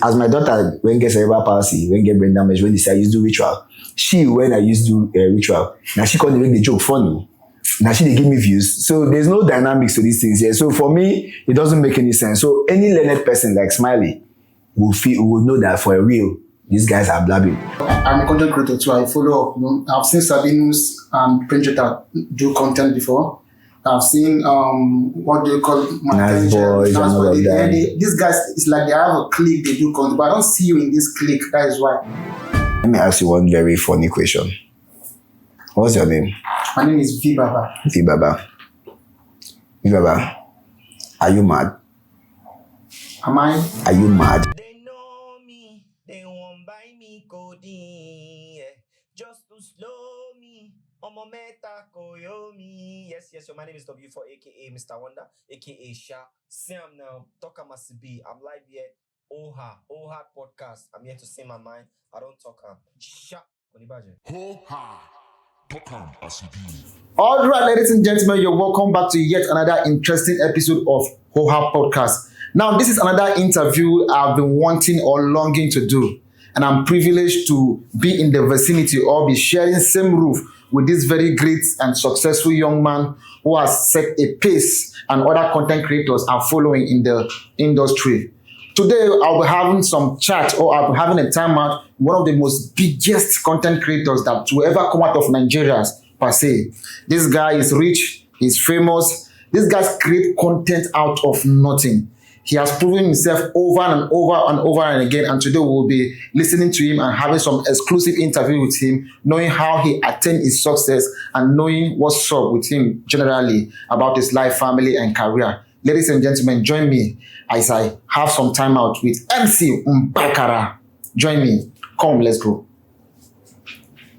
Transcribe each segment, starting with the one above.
as my daughter, when get cerebral palsy, when get brain damage, when they say I used to do ritual, when I used to do ritual, now she can't make the joke funny. Now they give me views. So there's no dynamics to these things here. So for me, it doesn't make any sense. So any learned person like Smiley will know that for real, these guys are blabbing. I'm a content creator too. I follow up. I've seen Sabinus and Princheta do content before. I've seen what they call Nice Boys and all of that. These guys, it's like they have a clique, they do content, but I don't see you in this clique. That is why. Let me ask you one very funny question. What's your name? My name is V Baba. V Baba. V Baba. Are you mad? Am I? Are you mad? They know me, they won't buy me codeine, just to slow me. Meta Koyomi. Yes, my name is W4, aka Mr. Wonder, aka Sha. Sam now, talk Masibi. I'm live here. HohA podcast. I'm here to say my mind. I don't talk Sha. HohA. All right, ladies and gentlemen, you're welcome back to yet another interesting episode of HohA podcast. Now, this is another interview I've been wanting or longing to do, and I'm privileged to be in the vicinity or be sharing same roof with this very great and successful young man who has set a pace and other content creators are following in the industry. Today, I'll be having some chat or I'll be having a time out with one of the most biggest content creators that will ever come out of Nigeria per se. This guy is rich, he's famous. This guy creates content out of nothing. He has proven himself over and over and over and again. And today we'll be listening to him and having some exclusive interview with him, knowing how he attained his success and knowing what's up with him generally about his life, family, and career. Ladies and gentlemen, join me as I have some time out with MC Mbakara. Join me. Come, let's go.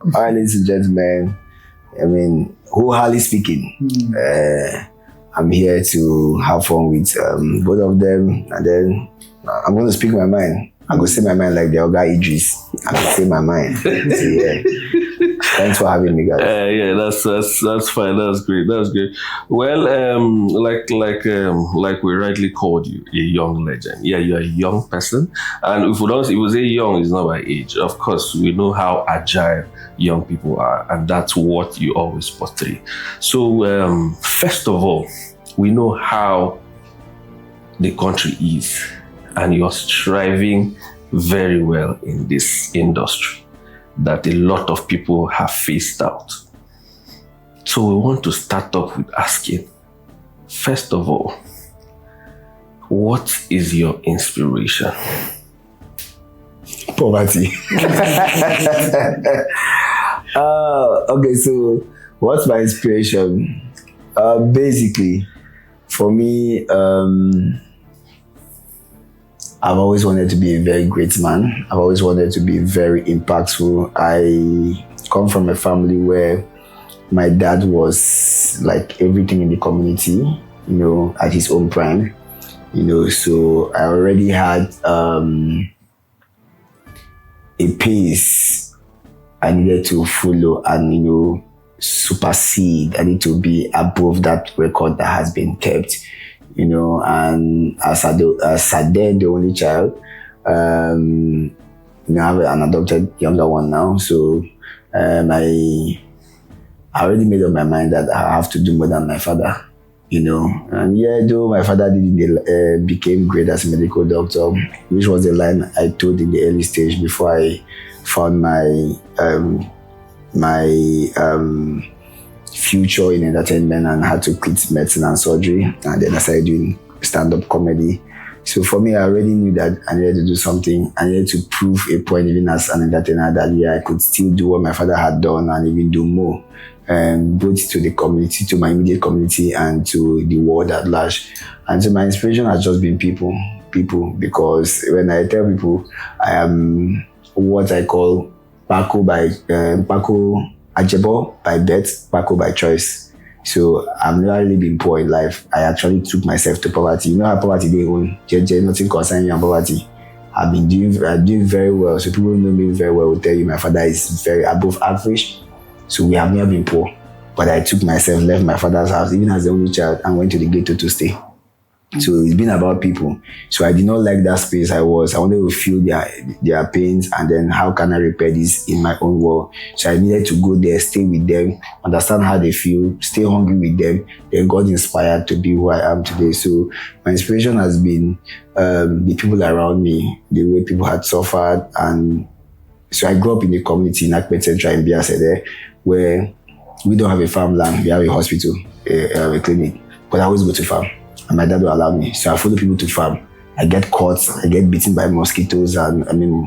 All right, ladies and gentlemen. HohA speaking. I'm here to have fun with both of them, and then I'm going to speak my mind. I'm going to say my mind like the other guy Idris. I'm going to say my mind. So, yeah. Thanks for having me, guys. Yeah, that's fine. That's great. Well, like we rightly called you, a young legend. Yeah, you're a young person, and if we say young, it's not by age. Of course, we know how agile young people are, and that's what you always portray. So, first of all, we know how the country is, and you're striving very well in this industry that a lot of people have phased out. So we want to start off with asking, first of all, what is your inspiration? Poverty. Okay, so what's my inspiration? Basically, for me, I've always wanted to be a very great man. I've always wanted to be very impactful. I come from a family where my dad was like everything in the community, at his own prime, so I already had a pace I needed to follow and, supersede. I need to be above that record that has been kept. And as the only child, I have an adopted younger one now. So I already made up my mind that I have to do more than my father, And yeah, though my father became great as a medical doctor, which was a line I told in the early stage before I found my future in entertainment and had to quit medicine and surgery, and then I started doing stand-up comedy. So for me, I already knew that I needed to do something. I needed to prove a point even as an entertainer that I could still do what my father had done and even do more, both to the community, to my immediate community and to the world at large. And so my inspiration has just been people, because when I tell people I am what I call Paco Ajebo by birth, Paco by choice. So I've never really been poor in life. I actually took myself to poverty. You know how poverty they own. Nothing concerning your poverty. I've been doing very well. So people who know me very well will tell you my father is very above average. So we have never been poor. But I took myself, left my father's house, even as the only child, and went to the ghetto to stay. So it's been about people. So I did not like that space I wanted to feel their pains, and then how can I repair this in my own world? So I needed to go there, stay with them, understand how they feel, stay hungry with them, then got inspired to be who I am today. So my inspiration has been the people around me, the way people had suffered. And so I grew up in a community in Akpet Central in Biasede, where we don't have a farmland, we have a hospital, a clinic, but I always go to farm. And my dad will allow me. So I follow people to farm. I get caught, I get bitten by mosquitoes, and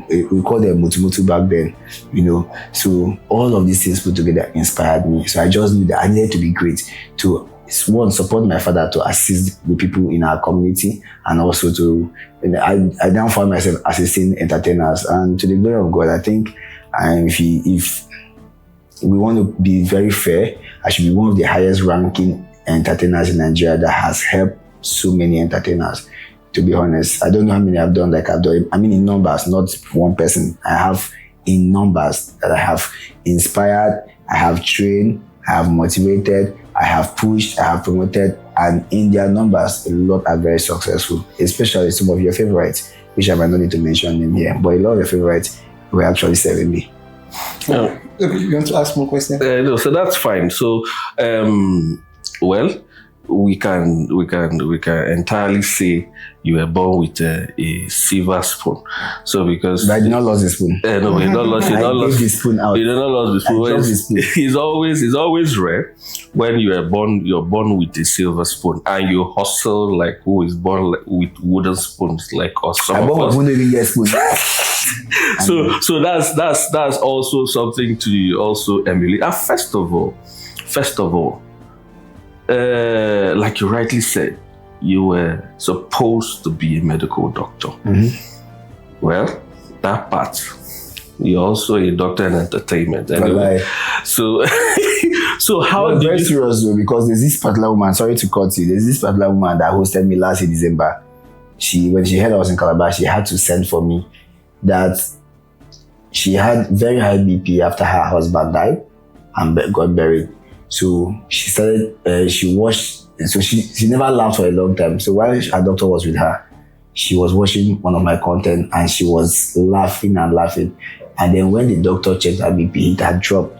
we call them mutu back then, So all of these things put together inspired me. So I just knew that I needed to be great to, one, support my father, to assist the people in our community, and also to, I now found myself assisting entertainers. And to the glory of God, I think if we want to be very fair, I should be one of the highest ranking entertainers in Nigeria that has helped so many entertainers. To be honest, I don't know how many I've done like I've done. I mean in numbers, not one person. I have in numbers that I have inspired, I have trained, I have motivated, I have pushed, I have promoted, and in their numbers, a lot are very successful, especially some of your favorites, which I might not need to mention them here, but a lot of your favorites were actually serving me. You want to ask more questions? No, so that's fine. So, well, we can entirely say you were born with a silver spoon. So because But I did not lose the spoon. no, you not lost. You I not gave lost the spoon out. You did not lost the I dropped the spoon. spoon. It's always rare when you are born. You're born with a silver spoon, and you hustle like who is born with wooden spoons, like us. Some I of born us. with who even get spoon. So that's also something to also emulate. And first of all, like you rightly said, you were supposed to be a medical doctor. Well, that part, you're also a doctor in entertainment. Anyway. So how did very you? serious though, because there's this particular woman, sorry to cut you, there's this particular woman that hosted me last in December. When she heard I was in Calabar, she had to send for me that she had very high BP after her husband died and got buried. So she started, she watched, so she never laughed for a long time. So while her doctor was with her, she was watching one of my content and she was laughing and laughing. And then when the doctor checked her BP, it had dropped.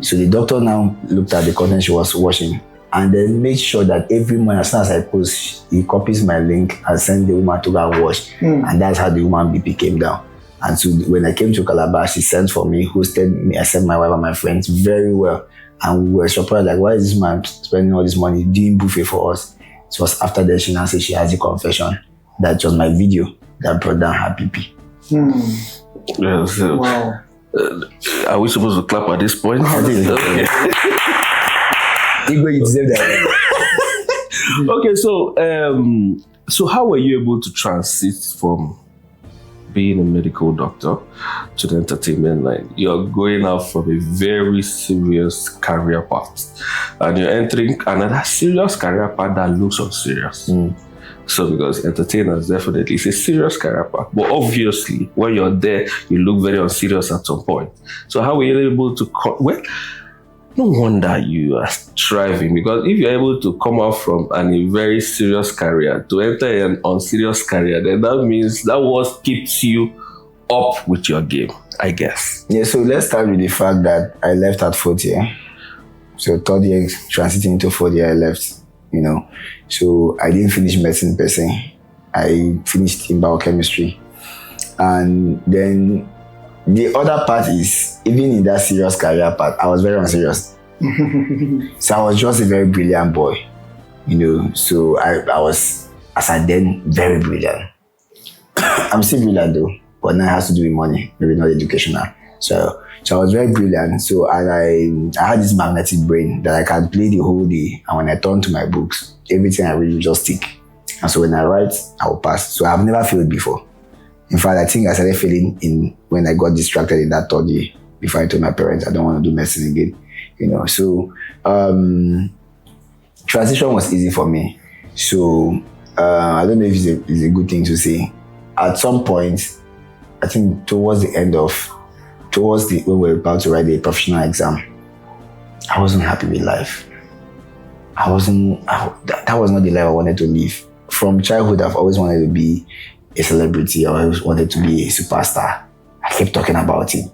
So the doctor now looked at the content she was watching and then made sure that every morning, as soon as I post, he copies my link and sends the woman to go and watch. And that's how the woman BP came down. And so when I came to Calabar, she sent for me, hosted me, I sent my wife and my friends very well. And we were surprised, like, why is this man spending all this money doing buffet for us? It was after that she now said she has a confession. That was my video that brought down her BP. Yeah, so, Wow. Are we supposed to clap at this point? Okay. You deserve that. Okay, so how were you able to transit from being a medical doctor to the entertainment line? You're going out from a very serious career path and you're entering another serious career path that looks unserious. So because entertainers definitely it's a serious career path, but obviously when you're there you look very unserious at some point. So how were you able to well, no wonder you are striving, because if you're able to come out from a very serious career to enter an unserious career, then that means that what keeps you up with your game, I guess. Yeah, so let's start with the fact that I left at 4th year. So 3rd year, transiting into 4th year, I left, So I didn't finish medicine per se. I finished in biochemistry. And then the other part is, even in that serious career part, I was very unserious. So I was just a very brilliant boy, So I was, as I then, very brilliant. I'm still brilliant though, but now it has to do with money, maybe not educational. So I was very brilliant. So I had this magnetic brain that I can play the whole day. And when I turn to my books, everything I read will just stick. And so when I write, I will pass. So I've never failed before. In fact, I think I started failing when I got distracted in that 3rd year before I told my parents I don't want to do medicine again. So transition was easy for me. So I don't know if it's a good thing to say. At some point, I think towards when we were about to write the professional exam, I wasn't happy with life. That was not the life I wanted to live from childhood, I've always wanted to be a celebrity. I always wanted to be a superstar. I kept talking about it.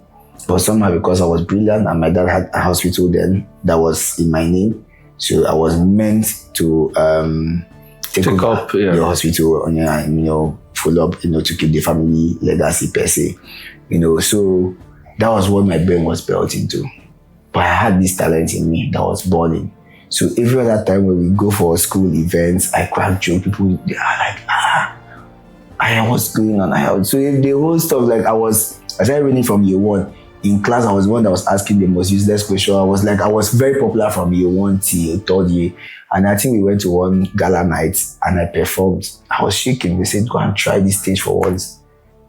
But somehow, because I was brilliant and my dad had a hospital then that was in my name, so I was meant to take up the hospital and follow up, to keep the family legacy per se. So that was what my brain was built into. But I had this talent in me that was burning. So every other time when we go for school events, I crack joke, people they are like, what's going on? So the whole stuff, like I started reading from year one. In class, I was the one that was asking the most useless question. I was very popular from year one till third year. And I think we went to one gala night and I performed. I was shaking. They said, go and try this stage for once.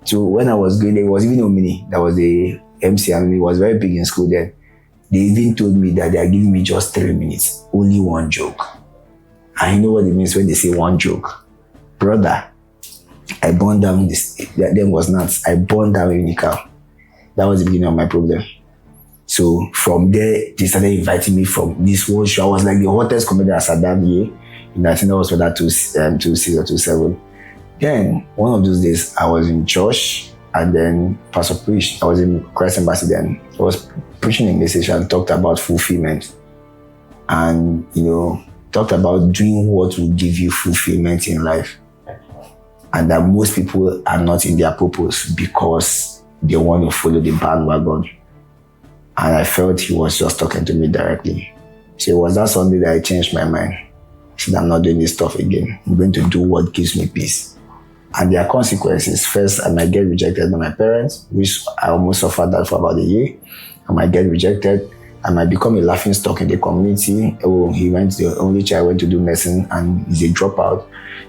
So when I was going, there was even Omini that was the MC, and it was very big in school then. They even told me that they are giving me just 3 minutes, only one joke. And you know what it means when they say one joke? Brother, I burned down this, them was nuts. I burned down Unical. That was the beginning of my problem. So from there, they started inviting me from this whole show. I was like the hottest comedian at that year. And I think that was for that 26 or 27. Then, one of those days, I was in church and then Pastor preached. I was in Christ Embassy then. I was preaching a message and talked about fulfillment. And, talked about doing what will give you fulfillment in life. And that most people are not in their purpose because they want to follow the bandwagon. And I felt he was just talking to me directly. So it was that Sunday that I changed my mind. I said, I'm not doing this stuff again. I'm going to do what gives me peace. And there are consequences. First, I might get rejected by my parents, which I almost suffered that for about a year. I might get rejected. I might become a laughing stock in the community. Oh, the only child went to do medicine and he's a dropout.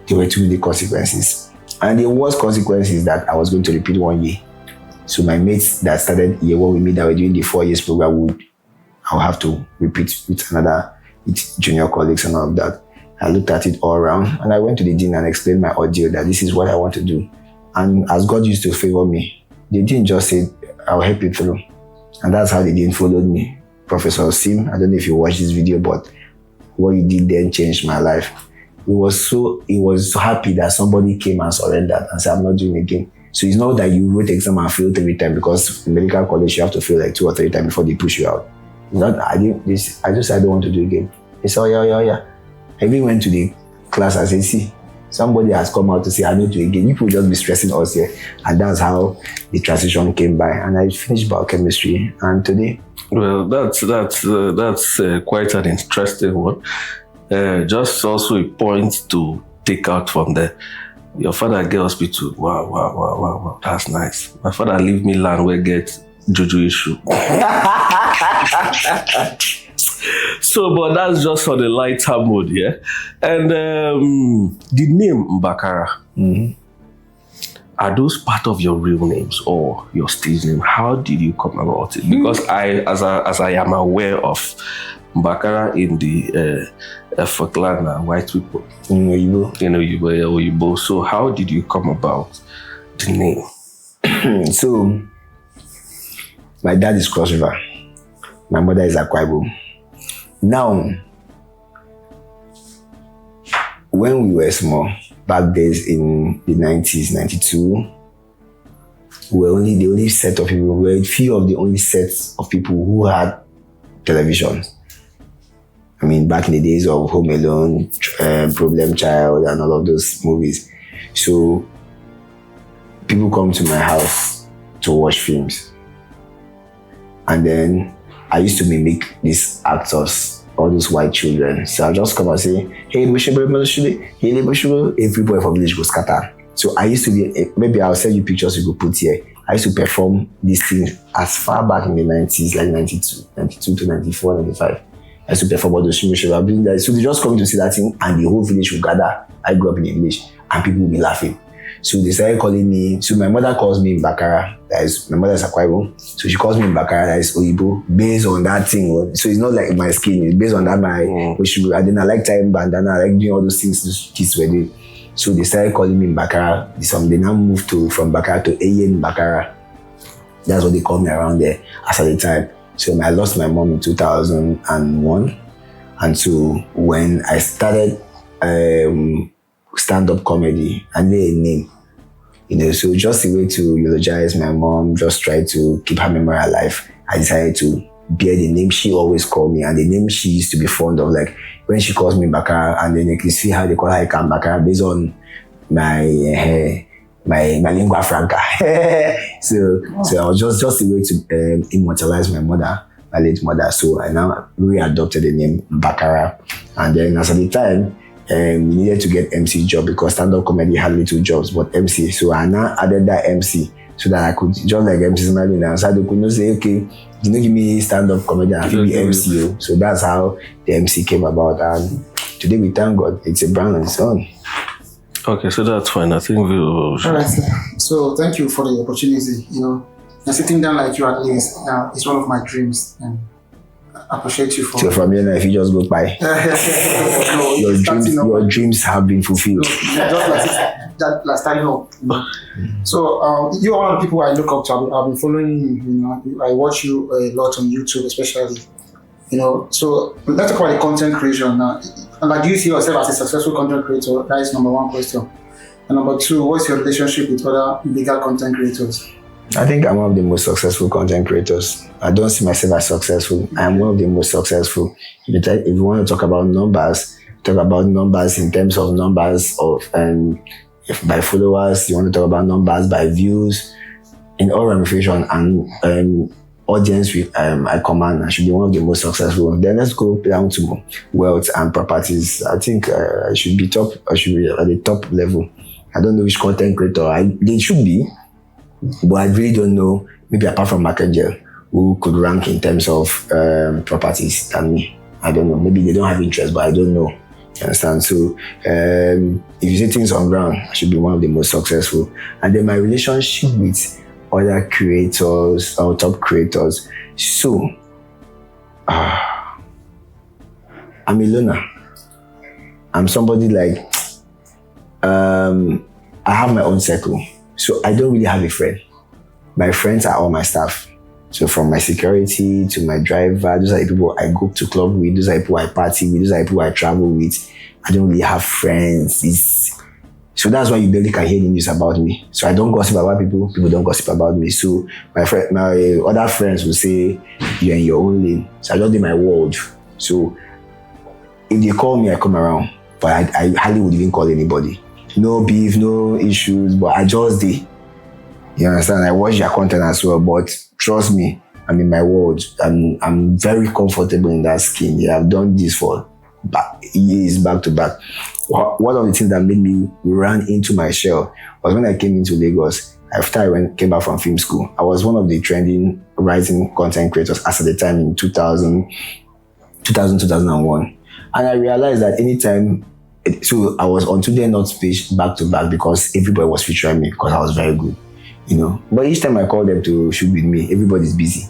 There were too many consequences. And the worst consequence is that I was going to repeat 1 year. So my mates that started year one with me that were doing the 4 years program I'll have to repeat with junior colleagues and all of that. I looked at it all around and I went to the dean and explained my ordeal that this is what I want to do. And as God used to favor me, the dean just said, I'll help you through. And that's how the dean followed me. Professor Sim, I don't know if you watched this video, but what you did then changed my life. He was so happy that somebody came and surrendered and said, I'm not doing it again. So it's not that you wrote exam and failed 3 times, because in medical college you have to fail like 2 or 3 times before they push you out. I just said I don't want to do it again. He said, yeah. I even went to the class and said, see, somebody has come out to say I don't do it again. You could just be stressing us here. And that's how the transition came by. And I finished biochemistry. And today, well, that's quite an interesting one. Just also a point to take out from there. Your father get hospital. Wow. That's nice. My father leave me land where get juju issue. So, but that's just on the lighter mode, yeah? And the name Mbakara, are those part of your real names or your stage name? How did you come about it? Because as I am aware of Mbakara in the Efoklan, white people. In Oyibo. So how did you come about the name? So, my dad is Cross River. My mother is Akwa Ibom. Now, when we were small, back days in the 90s, 92, we were the only set of people, we were a few of the only sets of people who had televisions. I mean, back in the days of Home Alone, Problem Child, and all of those movies. So, people come to my house to watch films. And then I used to mimic these actors, all those white children. So I'll just come and say, hey, every boy from village goes scatter. So I used to be, maybe I'll send you pictures you could put here. I used to perform these things as far back in the 90s, like 92 to 94, 95. I used to perform all those films. So they just come to see that thing and the whole village will gather. I grew up in the village and people will be laughing. So they started calling me, so my mother calls me Mbakara, my mother is Akwa Ibom, so she calls me Mbakara, that is Oyibo, based on that thing. So it's not like my skin, it's based on that and then I like tying bandana, I like doing all those things those kids were doing. So they started calling me Mbakara. They now moved from Mbakara to Ayen Mbakara. That's what they called me around there as at the time. So I lost my mom in 2001. And so when I started stand-up comedy. I need a name. So just a way to eulogize my mom, just try to keep her memory alive. I decided to bear the name she always called me, and the name she used to be fond of. Like when she calls me Mbakara, and then you can see how they call her Mbakara based on my lingua franca. so I was just a way to immortalize my late mother. So I now readopted the name Mbakara, and then as at the time, we needed to get MC job because stand-up comedy had little jobs, but MC. So I now added that MC so that I could just like MC Smiley now. So I could not say, okay, give me stand-up comedy and be MC. So that's how the MC came about, and today we thank God it's a brand on its own. Okay, so that's fine. I think we'll. All right, sir. So thank you for the opportunity. And sitting down like you at least now is one of my dreams, and I appreciate you for. So from here now, if you just go by, your dreams have been fulfilled. Just like starting up. So you're one of the people I look up to. I've been following you. I watch you a lot on YouTube, especially. So let's talk about the content creation now. And like, do you see yourself as a successful content creator? That is number one question. And number two, what's your relationship with other bigger content creators? I think I'm one of the most successful content creators. I don't see myself as successful. I'm one of the most successful. If you want to talk about numbers, talk about numbers in terms of numbers of if by followers, you want to talk about numbers by views, in all ramifications and audience I command, I should be one of the most successful. Then let's go down to wealth and properties. I think I should be at the top level. I don't know which content creator they should be, but I really don't know, maybe apart from Angel, who could rank in terms of properties than me. I don't know. Maybe they don't have interest, but I don't know. You understand? So if you see things on ground, I should be one of the most successful. And then my relationship with other creators or top creators. So I'm a loner. I'm somebody like I have my own circle. So I don't really have a friend. My friends are all my staff. So from my security to my driver, those are the people I go to club with, those are the people I party with, those are the people I travel with. I don't really have friends. So that's why you barely can hear the news about me. So I don't gossip about people don't gossip about me. So my other friends will say, you're in your own lane. So I just do my world. So if they call me, I come around. But I hardly would even call anybody. No beef, no issues, but I just did. You understand? I watch their content as well, but trust me, I'm in my world. I'm very comfortable in that skin. Yeah, I've done this for years back to back. One of the things that made me run into my shell was when I came into Lagos. After I came back from film school, I was one of the trending rising content creators as at the time in 2001. And I realized that anytime, so I was on Today Not page back to back because everybody was featuring me because I was very good, But each time I called them to shoot with me, everybody's busy.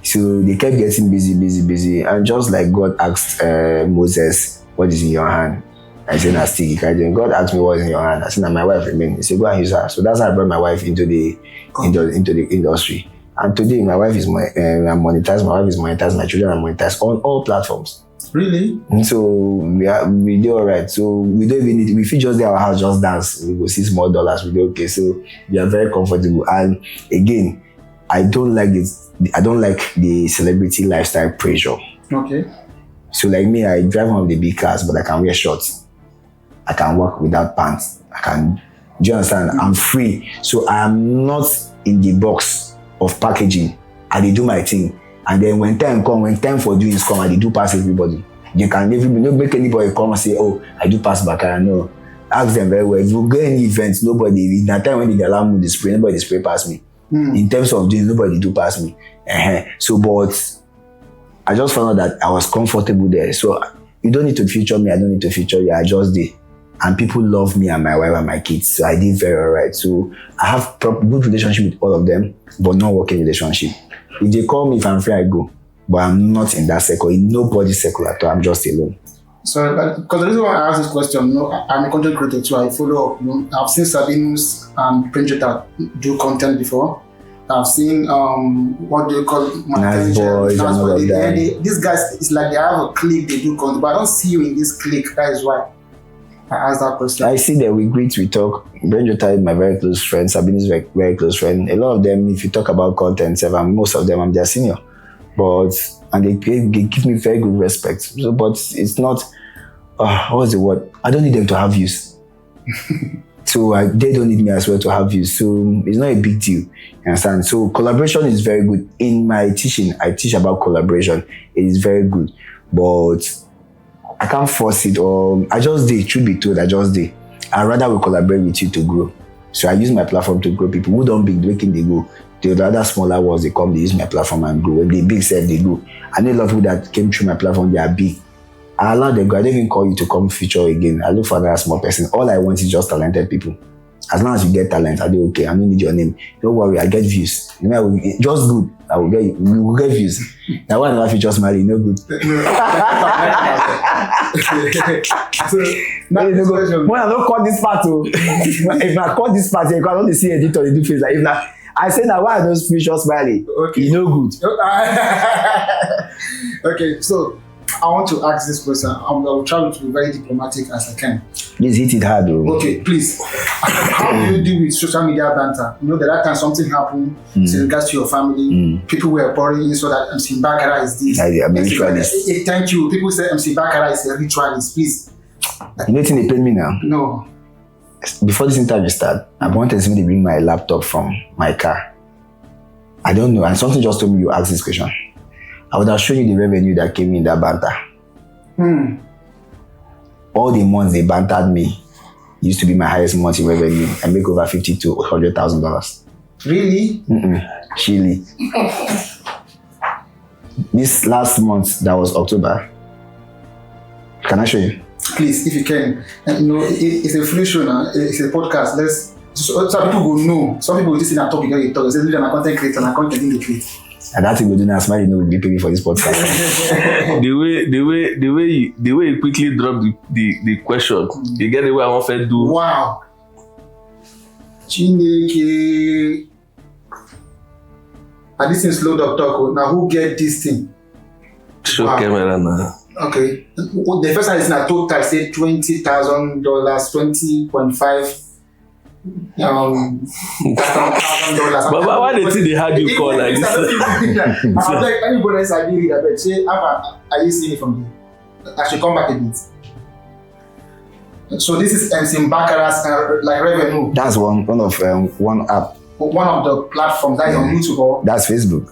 So they kept getting busy. And just like God asked Moses, what is in your hand? I said, "Na stick." God asked me, "What is in your hand?" I said, "Na my wife remain." He said, "Go and use her." So that's how I brought my wife into the industry. And today, my wife is monetized. My wife is monetized. My children are monetized on all platforms. Really? And so we do all right. So we don't even need. We feel just there our house, just dance. We go see small dollars. We do okay. So we are very comfortable. And again, I don't like this. I don't like the celebrity lifestyle pressure. Okay. So like me, I drive one of the big cars, but I can wear shorts. I can walk without pants. Do you understand? I'm free. So I am not in the box of packaging. I dey do my thing. And then when time for doing is come, I dey do pass everybody. You can never make anybody come and say, "Oh, I do pass Mbakara." No. Ask them very well. If you go any events, nobody, in that time when they allow me to spray, nobody spray past me. In terms of doing, nobody do pass me. So, but I just found out that I was comfortable there. So you don't need to feature me. I don't need to feature you. I just did. And people love me and my wife and my kids. So I did very all right. So I have good relationship with all of them, but not working relationship. If they call me, if I'm free, I go. But I'm not in that circle. In nobody's circle at all. I'm just alone. So, because the reason why I asked this question, I'm a content creator too. I follow up. I've seen Sabinus and Prinjita do content before. I've seen what they call Nice boys and all of that. These guys, it's like they have a clique, they do content, but I don't see you in this clique. That is why. I asked that question. I see that we greet, we talk. Benjota is my very close friend. Sabine is very, very close friend. A lot of them, if you talk about content, most of them, I'm their senior. And they give me very good respect. So, but it's not, what's the word? I don't need them to have views. So they don't need me as well to have views. So it's not a big deal. You understand? So collaboration is very good. In my teaching, I teach about collaboration. It is very good. But I can't force it, or I just did. Truth be told, I just did. I'd rather we collaborate with you to grow. So I use my platform to grow people who don't big, making they go. The other smaller ones, they come, they use my platform and grow. When they big self, they go. I know a lot of people that came through my platform, they are big. I allow them go. I don't even call you to come feature again. I look for another small person. All I want is just talented people. As long as you get talent, I'll be okay. I don't need your name. Don't worry, I get views. You know, just good. I will get you. We will get views. Now, why never feature Smiley? No good. So, now no good. When I don't cut this part, if I cut this part, you can only see editor, they do face like if not. I say now, why I don't feature Smiley? Okay. You know good. Okay, so I want to ask this question. I will try to be very diplomatic as I can. Please hit it hard, though. Okay, please. How do you deal with social media banter? You know that time something happened in regards to your family. People were worrying so that MC Mbakara is this. I'm a ritualist. Thank you. People say MC Mbakara is a ritualist. Please. You know they paid me now? No. Before this interview started, I wanted somebody to bring my laptop from my car. I don't know. And something just told me you asked this question. I would have shown you the revenue that came in that banter. All the months they bantered me used to be my highest monthly revenue. I make over $50,000 to $100,000. Really? Chile. This last month, that was October. Can I show you? Please, if you can. And, you know, it's a free show now. It's a podcast. So people will know. Some people will just see that topic and you talk. They say, I'm a content creator and I content in the create. And that thing we do now, Smiley will be paying for this podcast. the way you quickly drop the question, you get the way I want to do. Wow. Chineke. And this is slow up talk. Now who get this thing? Show camera now. Okay. The first time is na total I say $20,000, 20.5. $1,000. But why they think they had you call like this? I'm like anybody else I did it. Say, are you seeing it from there? I should come back a bit. So this is MC Mbakara's like revenue. That's one app. One of the platforms that is on YouTube or that's Facebook.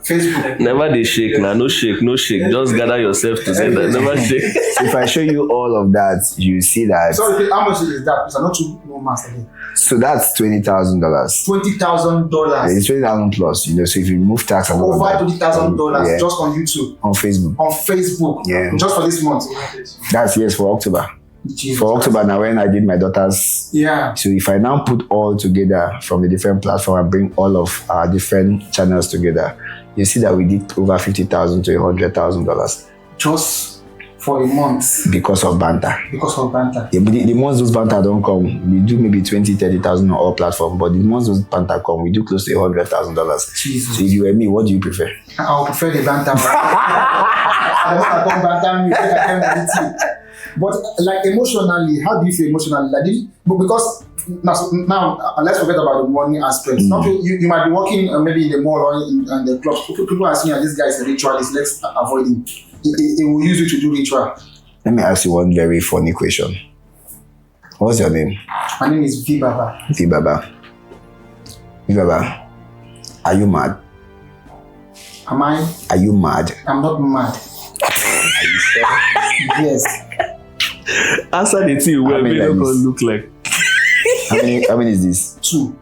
Never they shake now, no shake. Just gather yourself together. Never shake. So if I show you all of that, you see that. Sorry, how much is that? Because I'm not too master again. So that's $20,000. $20,000. It's 20,000 plus, you know. So if you remove tax and over $20,000 just on YouTube, on Facebook, yeah, just for this month. That's for October. Jesus for October now when I did my daughter's. Yeah. So if I now put all together from the different platform and bring all of our different channels together, you see that we did over $50,000 to $100,000. Just for a month. Because of banter. Yeah, but the months those banter don't come, we do maybe 20, 30,000 on all platforms. But the months those banter come, we do close to $100,000. Jesus. So if you were me, what do you prefer? I would prefer the banter. I don't want to come banter me. I can with you. But like emotionally, how do you feel emotionally? Because now let's forget about the money aspect. You might be working maybe in the mall or in the club. People are saying this guy is a ritualist. Let's avoid him. He will use you to do ritual. Let me ask you one very funny question. What's your name? My name is V Baba. V Baba, are you mad? Am I? Are you mad? I'm not mad. Are you sure? Yes. Answer the thing where we don't look like. How many is this? 2.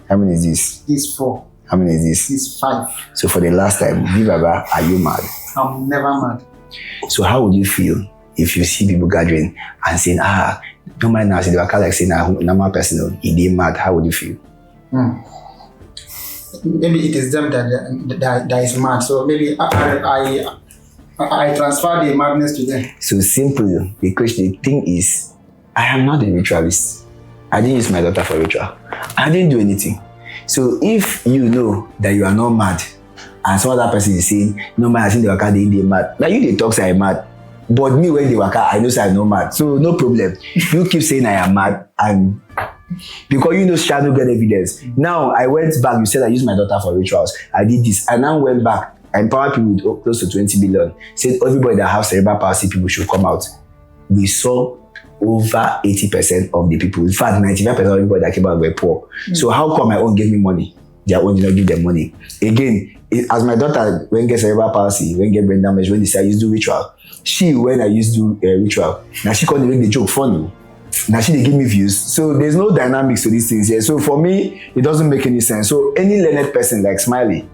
How many is this? This 4. How many is this? This 5. So for the last time, V Baba, are you mad? I'm never mad. So how would you feel if you see people gathering and saying, don't mind now, they were like saying, normal person, he did mad, how would you feel? Maybe it is them that is mad. So maybe I transfer the madness to them. So simple. The thing is, I am not a ritualist. I didn't use my daughter for ritual. I didn't do anything. So if you know that you are not mad, and some other person is saying, no man, I think they are mad. Now you they talk say I'm mad. But me when they work out, I know say I no mad. So no problem. You keep saying I am mad, and because you know shall not get evidence. Now I went back, you said I used my daughter for rituals. I did this. I now went back. I empowered people with close to 20 billion. Said everybody that has cerebral palsy people should come out. We saw over 80% of the people. In fact, 95% of everybody that came out were poor. So how come my own gave me money? Their own did not give them money. Again, as my daughter, when get cerebral palsy, when get brain damage, when they say I used to do ritual, when I used to do ritual, now she can't make the joke funny. Now she they give me views. So there's no dynamics to these things here. So for me, it doesn't make any sense. So any learned person like Smiley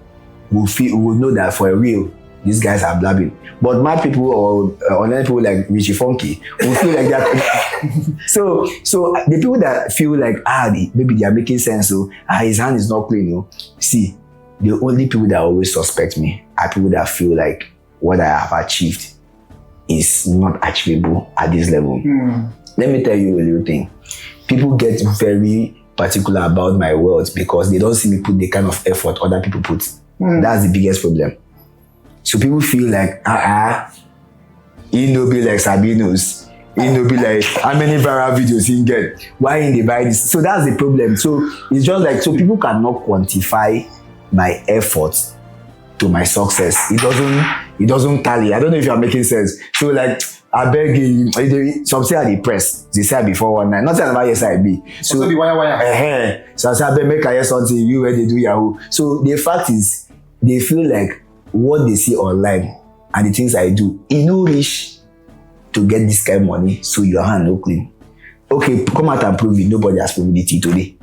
will know that for a real, these guys are blabbing. But mad people or unlearned people like Richie Funky will feel like that. so the people that feel like maybe they are making sense. So his hand is not clean. See, the only people that always suspect me are people that feel like what I have achieved is not achievable at this level. Let me tell you a little thing. People get very particular about my wealth because they don't see me put the kind of effort other people put. That's the biggest problem. So people feel like, he no be like Sabino's. He no be like, how many viral videos he get? Why he buy this? So that's the problem. So it's just like, so people cannot quantify my efforts to my success. It doesn't tally. I don't know if you're making sense. So like, I beg you, some say I dey press. They said before one night. Not about yes I be. So be wire. So I said I beg make I hear something you where they do Yahoo. So the fact is, they feel like what they see online and the things I do, it no reach to get this kind of money. So your hand no clean. Okay, come out and prove it. Nobody has proved it today.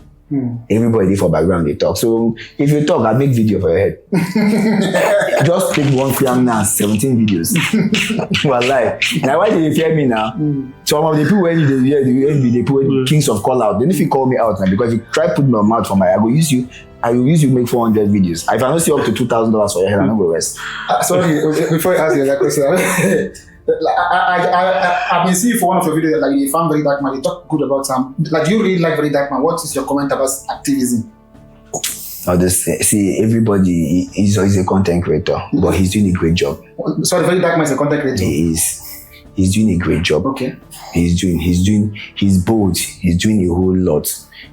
Everybody for background they talk. So if you talk, I make video for your head. Just take one film now, 17 videos. Wallahi. Now why did you fear me now? Some of the people when they put kings of call out. Then if you call me out now, because if you try put my mouth for I will use you to make 400 videos. If I don't see up to $2,000 for your head, I don't go rest. Sorry, before I ask you that question. I've been seeing for one of your videos like you found Very Dark Man. You talk good about some. Like, do you really like Very Dark Man? What is your comment about activism? I'll just see everybody is a content creator, but he's doing a great job. Sorry, Very Dark Man is a content creator. He's doing a great job. Okay. He's bold. He's doing a whole lot.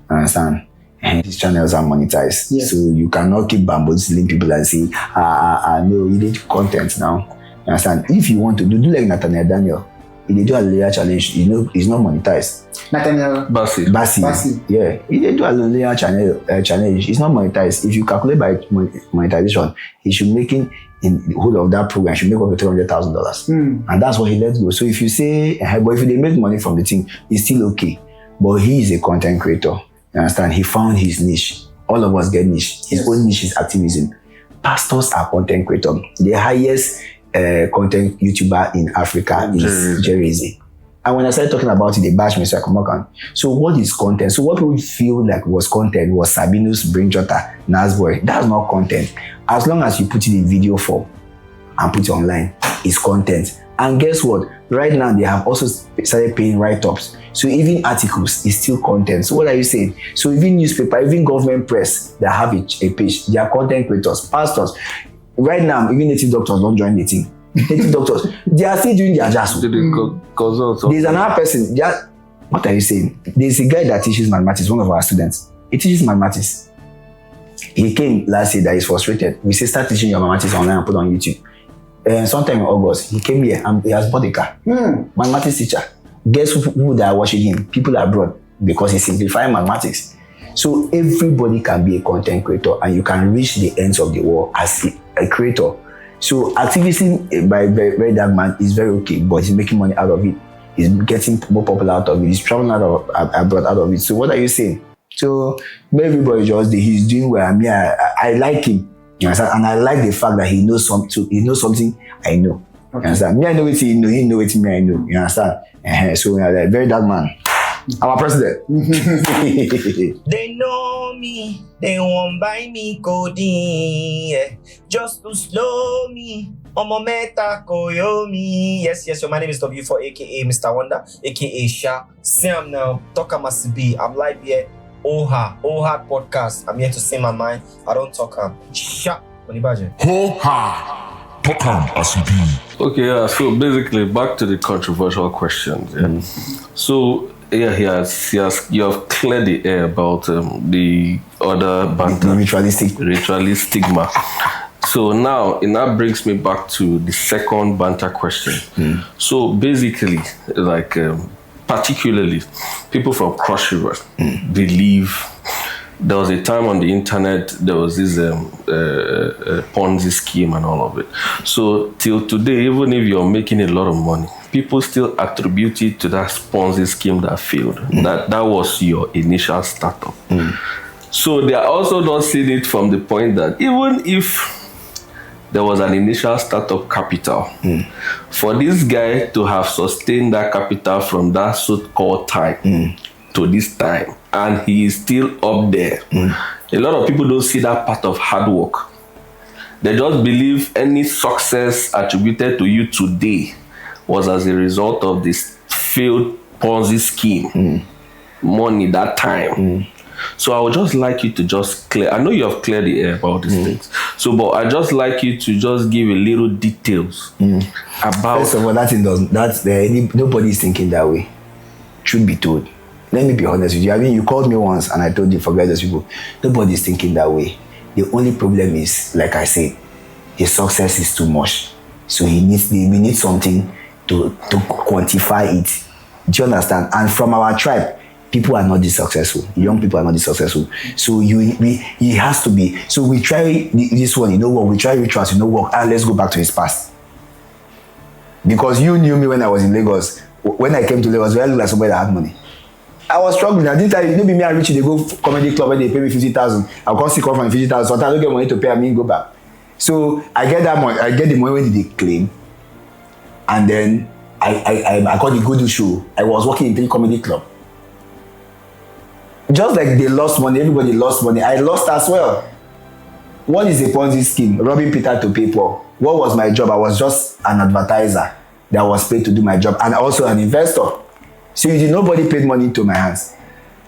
Understand? And his channels are monetized. Yes. So you cannot keep bamboozling people and say, no, you need content now. Understand? If you want to do like Nathaniel Daniel, he did do a layer challenge, he's not monetized. Nathaniel Bassi. Yeah, he did do a layer challenge, it's not monetized. If you calculate by monetization, he should make in the whole of that program, should make over $300,000. And that's what he let go. So if you say, but if they make money from the thing, it's still okay. But he is a content creator. You understand? He found his niche. All of us get niche. His own niche is activism. Pastors are content creators. The highest content YouTuber in Africa is Jerry. And when I started talking about it, they bashed me, so I come back on. So what is content? So what people feel like was content was Sabino's Brainjotter, Nasboy. That's not content. As long as you put it in video form and put it online, it's content. And guess what? Right now, they have also started paying write-ups. So even articles is still content. So what are you saying? So even newspaper, even government press that have a page, they are content creators, pastors. Right now, even native doctors don't join the team. Native doctors, they are still doing their jazz. There's another person. What are you saying? There's a guy that teaches mathematics, one of our students. He teaches mathematics. He came last year that he's frustrated. We say, start teaching your mathematics online and put on YouTube. Sometime in August, he came here and he has bought a car. Mathematics teacher. Guess who that are watching him? People abroad, because he's simplifying mathematics. So everybody can be a content creator and you can reach the ends of the world as a creator. So activism by Very Dark Man is very okay, but he's making money out of it. He's getting more popular out of it. He's traveling abroad out of it. So what are you saying? So everybody just he's doing well. I mean, I like him. You understand? And I like the fact that he knows something. He knows something I know. Okay. You understand? Me, I know it. He know it. Me, I know. You understand? So Very Dark Man, our president. They know me, they won't buy me codeine, yeah. Just to slow me. Omo meta koyomi. Yes, my name is W4 aka Mr. Wonder, aka Sha. Sam now, talk must be. I'm live here. HohA podcast. I'm here to say my mind. I don't talk. Sha. HohA. Talk am as e be. Okay, yeah. So basically, back to the controversial questions. Yeah. So yeah, you have cleared the air about the other banter, The ritualistic stigma. So now it now brings me back to the second banter question. So basically, like particularly people from Cross River believe. There was a time on the internet, there was this Ponzi scheme and all of it. So till today, even if you're making a lot of money, people still attribute it to that Ponzi scheme that failed. That was your initial startup. So they are also not seeing it from the point that even if there was an initial startup capital, for this guy to have sustained that capital from that so-called time to this time, and he is still up there. A lot of people don't see that part of hard work. They just believe any success attributed to you today was as a result of this failed Ponzi scheme, money that time. So I would just like you to just clear. I know you have cleared the air about these things. So, but I just like you to just give a little details about. First of all, that thing doesn't. Nobody is thinking that way. Truth be told. Let me be honest with you. I mean, you called me once and I told you, forget those people. Nobody's thinking that way. The only problem is, like I said, his success is too much. So we need something to quantify it. Do you understand? And from our tribe, people are not this successful. Young people are not this successful. So he has to be. So we try this one, you know what? We try rituals, you know what? Let's go back to his past. Because you knew me when I was in Lagos. When I came to Lagos, I looked like somebody that had money. I was struggling. I didn't tell you, be me and Richie, they go comedy club when they pay me 50,000. I'll come see call from 50,000. Sometimes I don't get money to pay, I mean go back. So I get that money, I get the money when they claim. And then I got the good show. I was working in 3 comedy club. Just like they lost money, everybody lost money. I lost as well. What is a Ponzi scheme? Robbing Peter to pay Paul. What was my job? I was just an advertiser that was paid to do my job, and also an investor. So nobody paid money into my hands.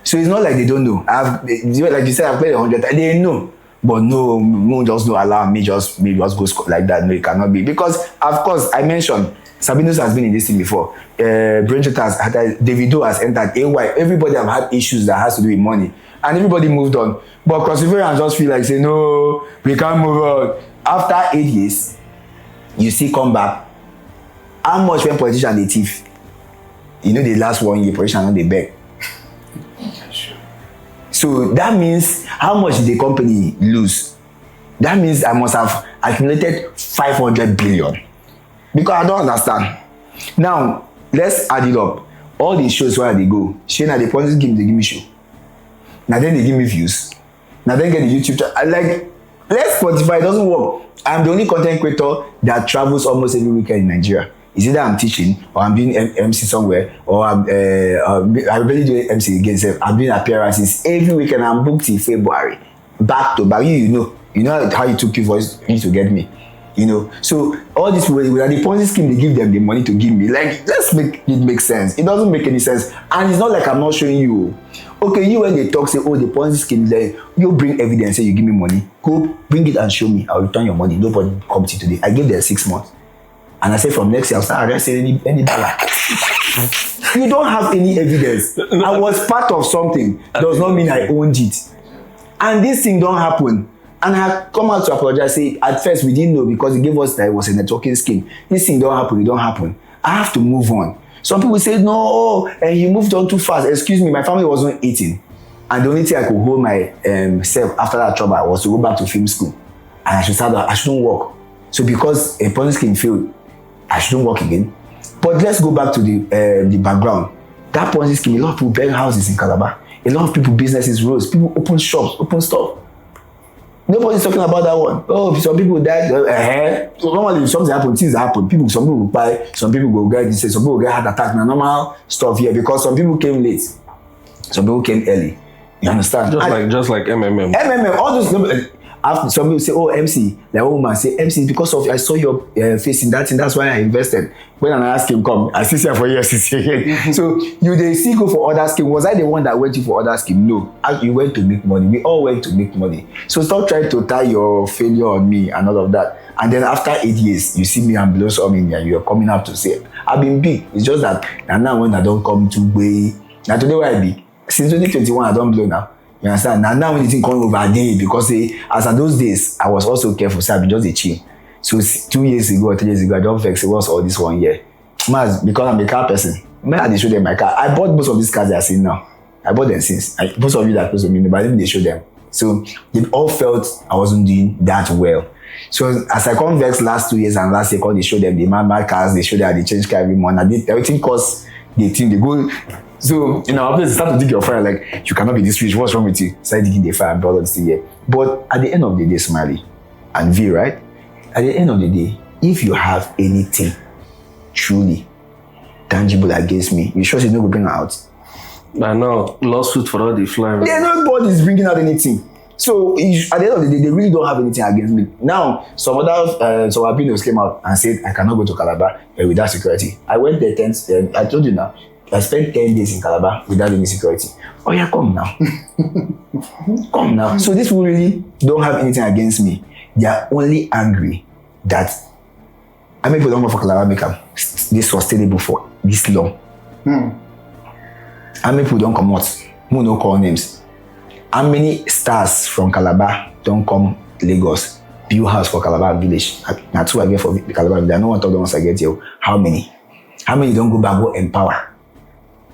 So it's not like they don't know. Like you said, I've played 100. They know, but no, just no allow me just go score like that. No, it cannot be, because of course I mentioned Sabinus has been in this thing before. Bridget has Davido has entered. AY, everybody have had issues that has to do with money, and everybody moved on. But Crossiverians just feel like say no, we can't move on. After 8 years, you see come back. How much when politicians they thief? You know, the last 1 year politicians not they beg. So that means how much did the company lose? That means I must have accumulated 500 billion. Because I don't understand. Now, let's add it up. All these shows where they go, Shana, the Ponzi scheme, they give me show. Now then they give me views. Now then get the YouTube channel. Like, let's Spotify, it doesn't work. I'm the only content creator that travels almost every weekend in Nigeria. It's either I'm teaching or I'm doing MC somewhere, or I'm really doing MC again. I'm doing appearances every weekend. I'm booked in February, back to back. You know how it took you for you to get me. You know, so all this way, with the Ponzi scheme, they give them the money to give me. Like, let's make it make sense. It doesn't make any sense, and it's not like I'm not showing you. Okay, you when they talk say, oh, the Ponzi scheme, like, you bring evidence, say you give me money. Go bring it and show me. I'll return your money. Nobody comes to today. I gave them 6 months. And I say from next year, I'll start arresting any dollar. You don't have any evidence. I was part of something. Does not mean I owned it. And this thing don't happen. And I come out to apologize, say, at first we didn't know because he gave us that it was a networking scheme. This thing don't happen, it don't happen. I have to move on. Some people say, no, and he moved on too fast. Excuse me, my family wasn't eating. And the only thing I could hold myself after that trouble was to go back to film school. And I shouldn't work. So because a Ponzi scheme failed, I shouldn't work again. But let's go back to the background. That Ponzi scheme, a lot of people build houses in Calabar. A lot of people, businesses rose. People open shops, open stuff. Nobody's talking about that one. Oh, some people died. So normally, if something happens, things happen. Some people will buy, some people go get this, some people will get heart attack. Now, normal stuff here, because some people came late, some people came early. You understand? Just like MMM. MMM, all those. after some people say, oh, MC, like one woman say, MC, because of I saw your face in that thing, that's why I invested. When I ask him, come, I still say for years, So you they still go for other scheme. Was I the one that went to for other scheme? No, you went to make money. We all went to make money. So stop trying to tie your failure on me and all of that. And then after 8 years, you see me and below something and you're coming up to say, I've been big. It's just that, and now when I don't come to way, now today where I be, since 2021, I don't blow now. You understand? Now when the thing come over day, because as at those days, I was also careful, so I be just a chill. So 2 years ago or 3 years ago, I don't vex. It was all this 1 year. Because I'm a car person. I they show them my car. I bought most of these cars they are seeing now. I bought them since. Most of you that close to me, but I didn't they show them. So they all felt I wasn't doing that well. So as I come vex last 2 years and last year, they show them the mad cars, they show them they change car every month. I did everything costs the thing they go. So in our place, start to dig your fire like you cannot be this rich. What's wrong with you? Start digging the fire and brought this here. But at the end of the day, Smiley and V, right? At the end of the day, if you have anything truly tangible against me, you sure you know we bring out? I know lawsuit for all the flying. Yeah, nobody's bringing out anything. So at the end of the day, they really don't have anything against me. Now, some other some opinions came out and said I cannot go to Calabar without security. I went there I told you now. I spent 10 days in Calabar without any security. Oh yeah, come now. Come now. So these people really don't have anything against me. They are only angry that I mean people don't go for Calabar make this sustainable for this long. How many people don't come out? Who no call names? How many stars from Calabar don't come Lagos? Build house for Calabar village. Now two I get for Calabar village. I know what other ones I get here. How many? How many don't go back go empower?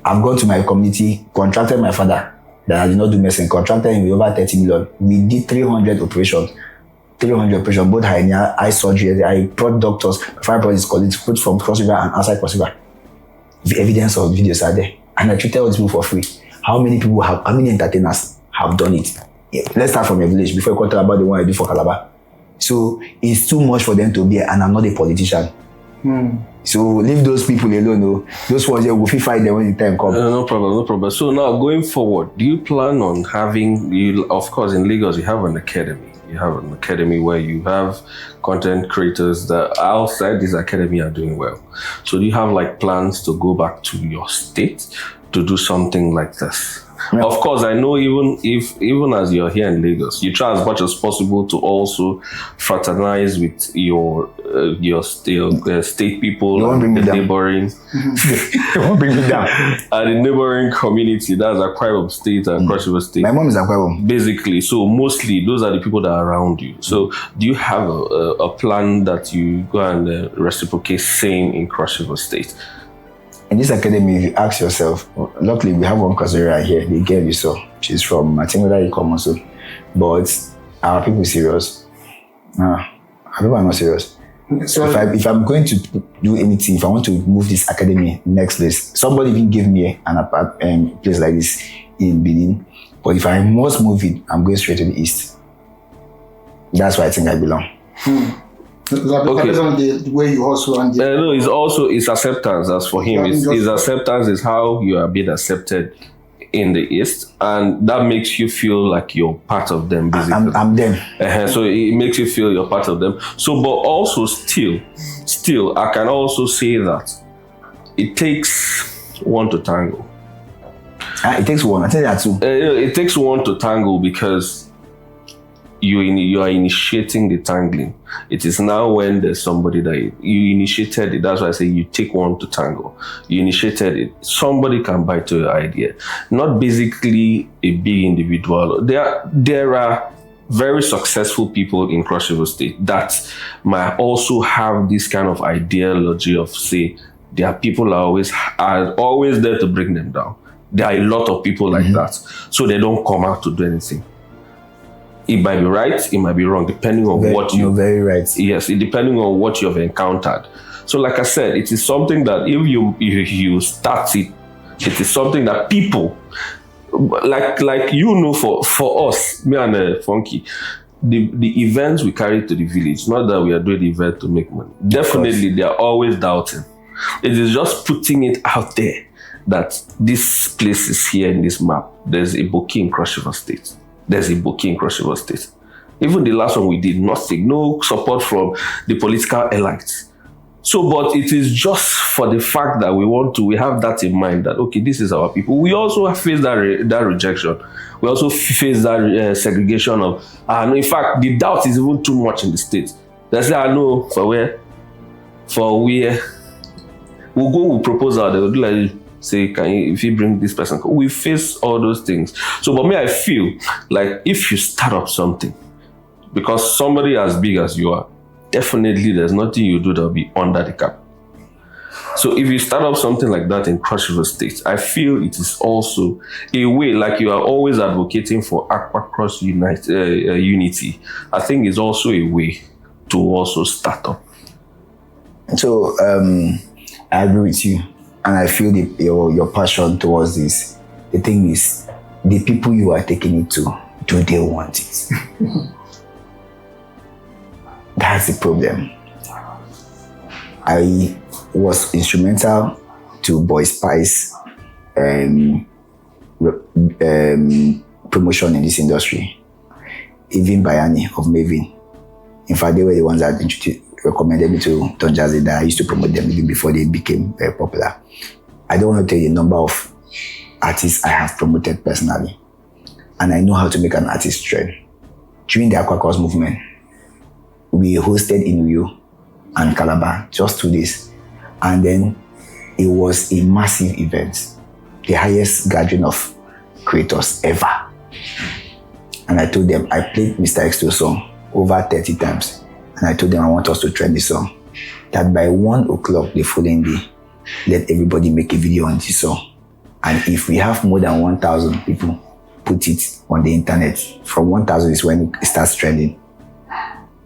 I've gone to my community, contracted my father that I did not do medicine, contracted him with over 30 million. We did 300 operations, both hernia, eye surgery. I brought doctors, my father brought his colleagues, both from Cross River and outside Cross River. The evidence of videos are there. And I treated all these people for free. How many entertainers have done it? Yeah. Let's start from your village before you talk about the one I do for Calabar. So it's too much for them to be, and I'm not a politician. So leave those people alone. No. Those ones will fight them when the time comes. No problem. So now going forward, do you plan on having, of course in Lagos you have an academy. You have an academy where you have content creators that outside this academy are doing well. So do you have like plans to go back to your state to do something like this? Yeah. Of course, I know even as you're here in Lagos, you try as much as possible to also fraternize with your state people and the neighboring. You won't bring me down. And the neighboring community, that's Akwa Ibom State and Cross River State. My mom is Akwa Ibom. Basically, so mostly those are the people that are around you. So do you have a plan that you go and reciprocate same in Cross River State? In this academy, if you ask yourself, luckily we have one cousin here, the girl you saw. She's from, I think whether you come also. But are people serious? Our people are not serious. So if I'm going to do anything, if I want to move this academy next place, somebody even give me an place like this in Benin. But if I must move it, I'm going straight to the east. That's where I think I belong. Okay. On the way you also and no, it's acceptance. As for him, his acceptance is how you are being accepted in the East, and that makes you feel like you're part of them. Basically, I'm them. So it makes you feel you're part of them. So, but also still, I can also say that it takes one to tango. It takes one. I tell you that too. It takes one to tango because you are initiating the tangling. It is now when there's somebody that you initiated it. That's why I say you take one to tango. You initiated it. Somebody can buy to your idea. Not basically a big individual. There are very successful people in Cross River State that might also have this kind of ideology of say there are people are always there to bring them down. There are a lot of people like that. So they don't come out to do anything. It might be right, it might be wrong, depending on what you're very right. Yes, depending on what you've encountered. So, like I said, it is something that if you start it, it is something that people like for us, me and Funky, the events we carry to the village. Not that we are doing the event to make money. Definitely, they are always doubting. It is just putting it out there that this place is here in this map. There's a bouquet in Cross River State. There's a booking in Cross River State. Even the last one we did, nothing, no support from the political elites. So, but it is just for the fact that we have that in mind that, okay, this is our people. We also face that rejection. We also face that segregation of, and in fact, the doubt is even too much in the States. They say, I know we'll go with proposal, they will do like, say, if you bring this person, we face all those things. So, but me, I feel like if you start up something, because somebody as big as you are, definitely there's nothing you do that will be under the cap. So if you start up something like that in Cross River State, I feel it is also a way, like you are always advocating for Aqua Cross unity. I think it's also a way to also start up. So I agree with you, and I feel your passion towards this. The thing is, the people you are taking it to, do they want it? That's the problem. I was instrumental to Boy Spice promotion in this industry. Even Bayani of Maven. In fact, they were the ones that recommended me to Don Jazzy, that I used to promote them even before they became very popular. I don't want to tell you the number of artists I have promoted personally. And I know how to make an artist trend. During the Aquacross movement, we hosted in Uyo and Calabar, just 2 days. And then it was a massive event, the highest gathering of creators ever. And I told them, I played Mr. X2 song over 30 times. And I told them I want us to trend the song. That by 1 o'clock the following day, let everybody make a video on this song. And if we have more than 1,000 people put it on the internet, from 1,000 is when it starts trending.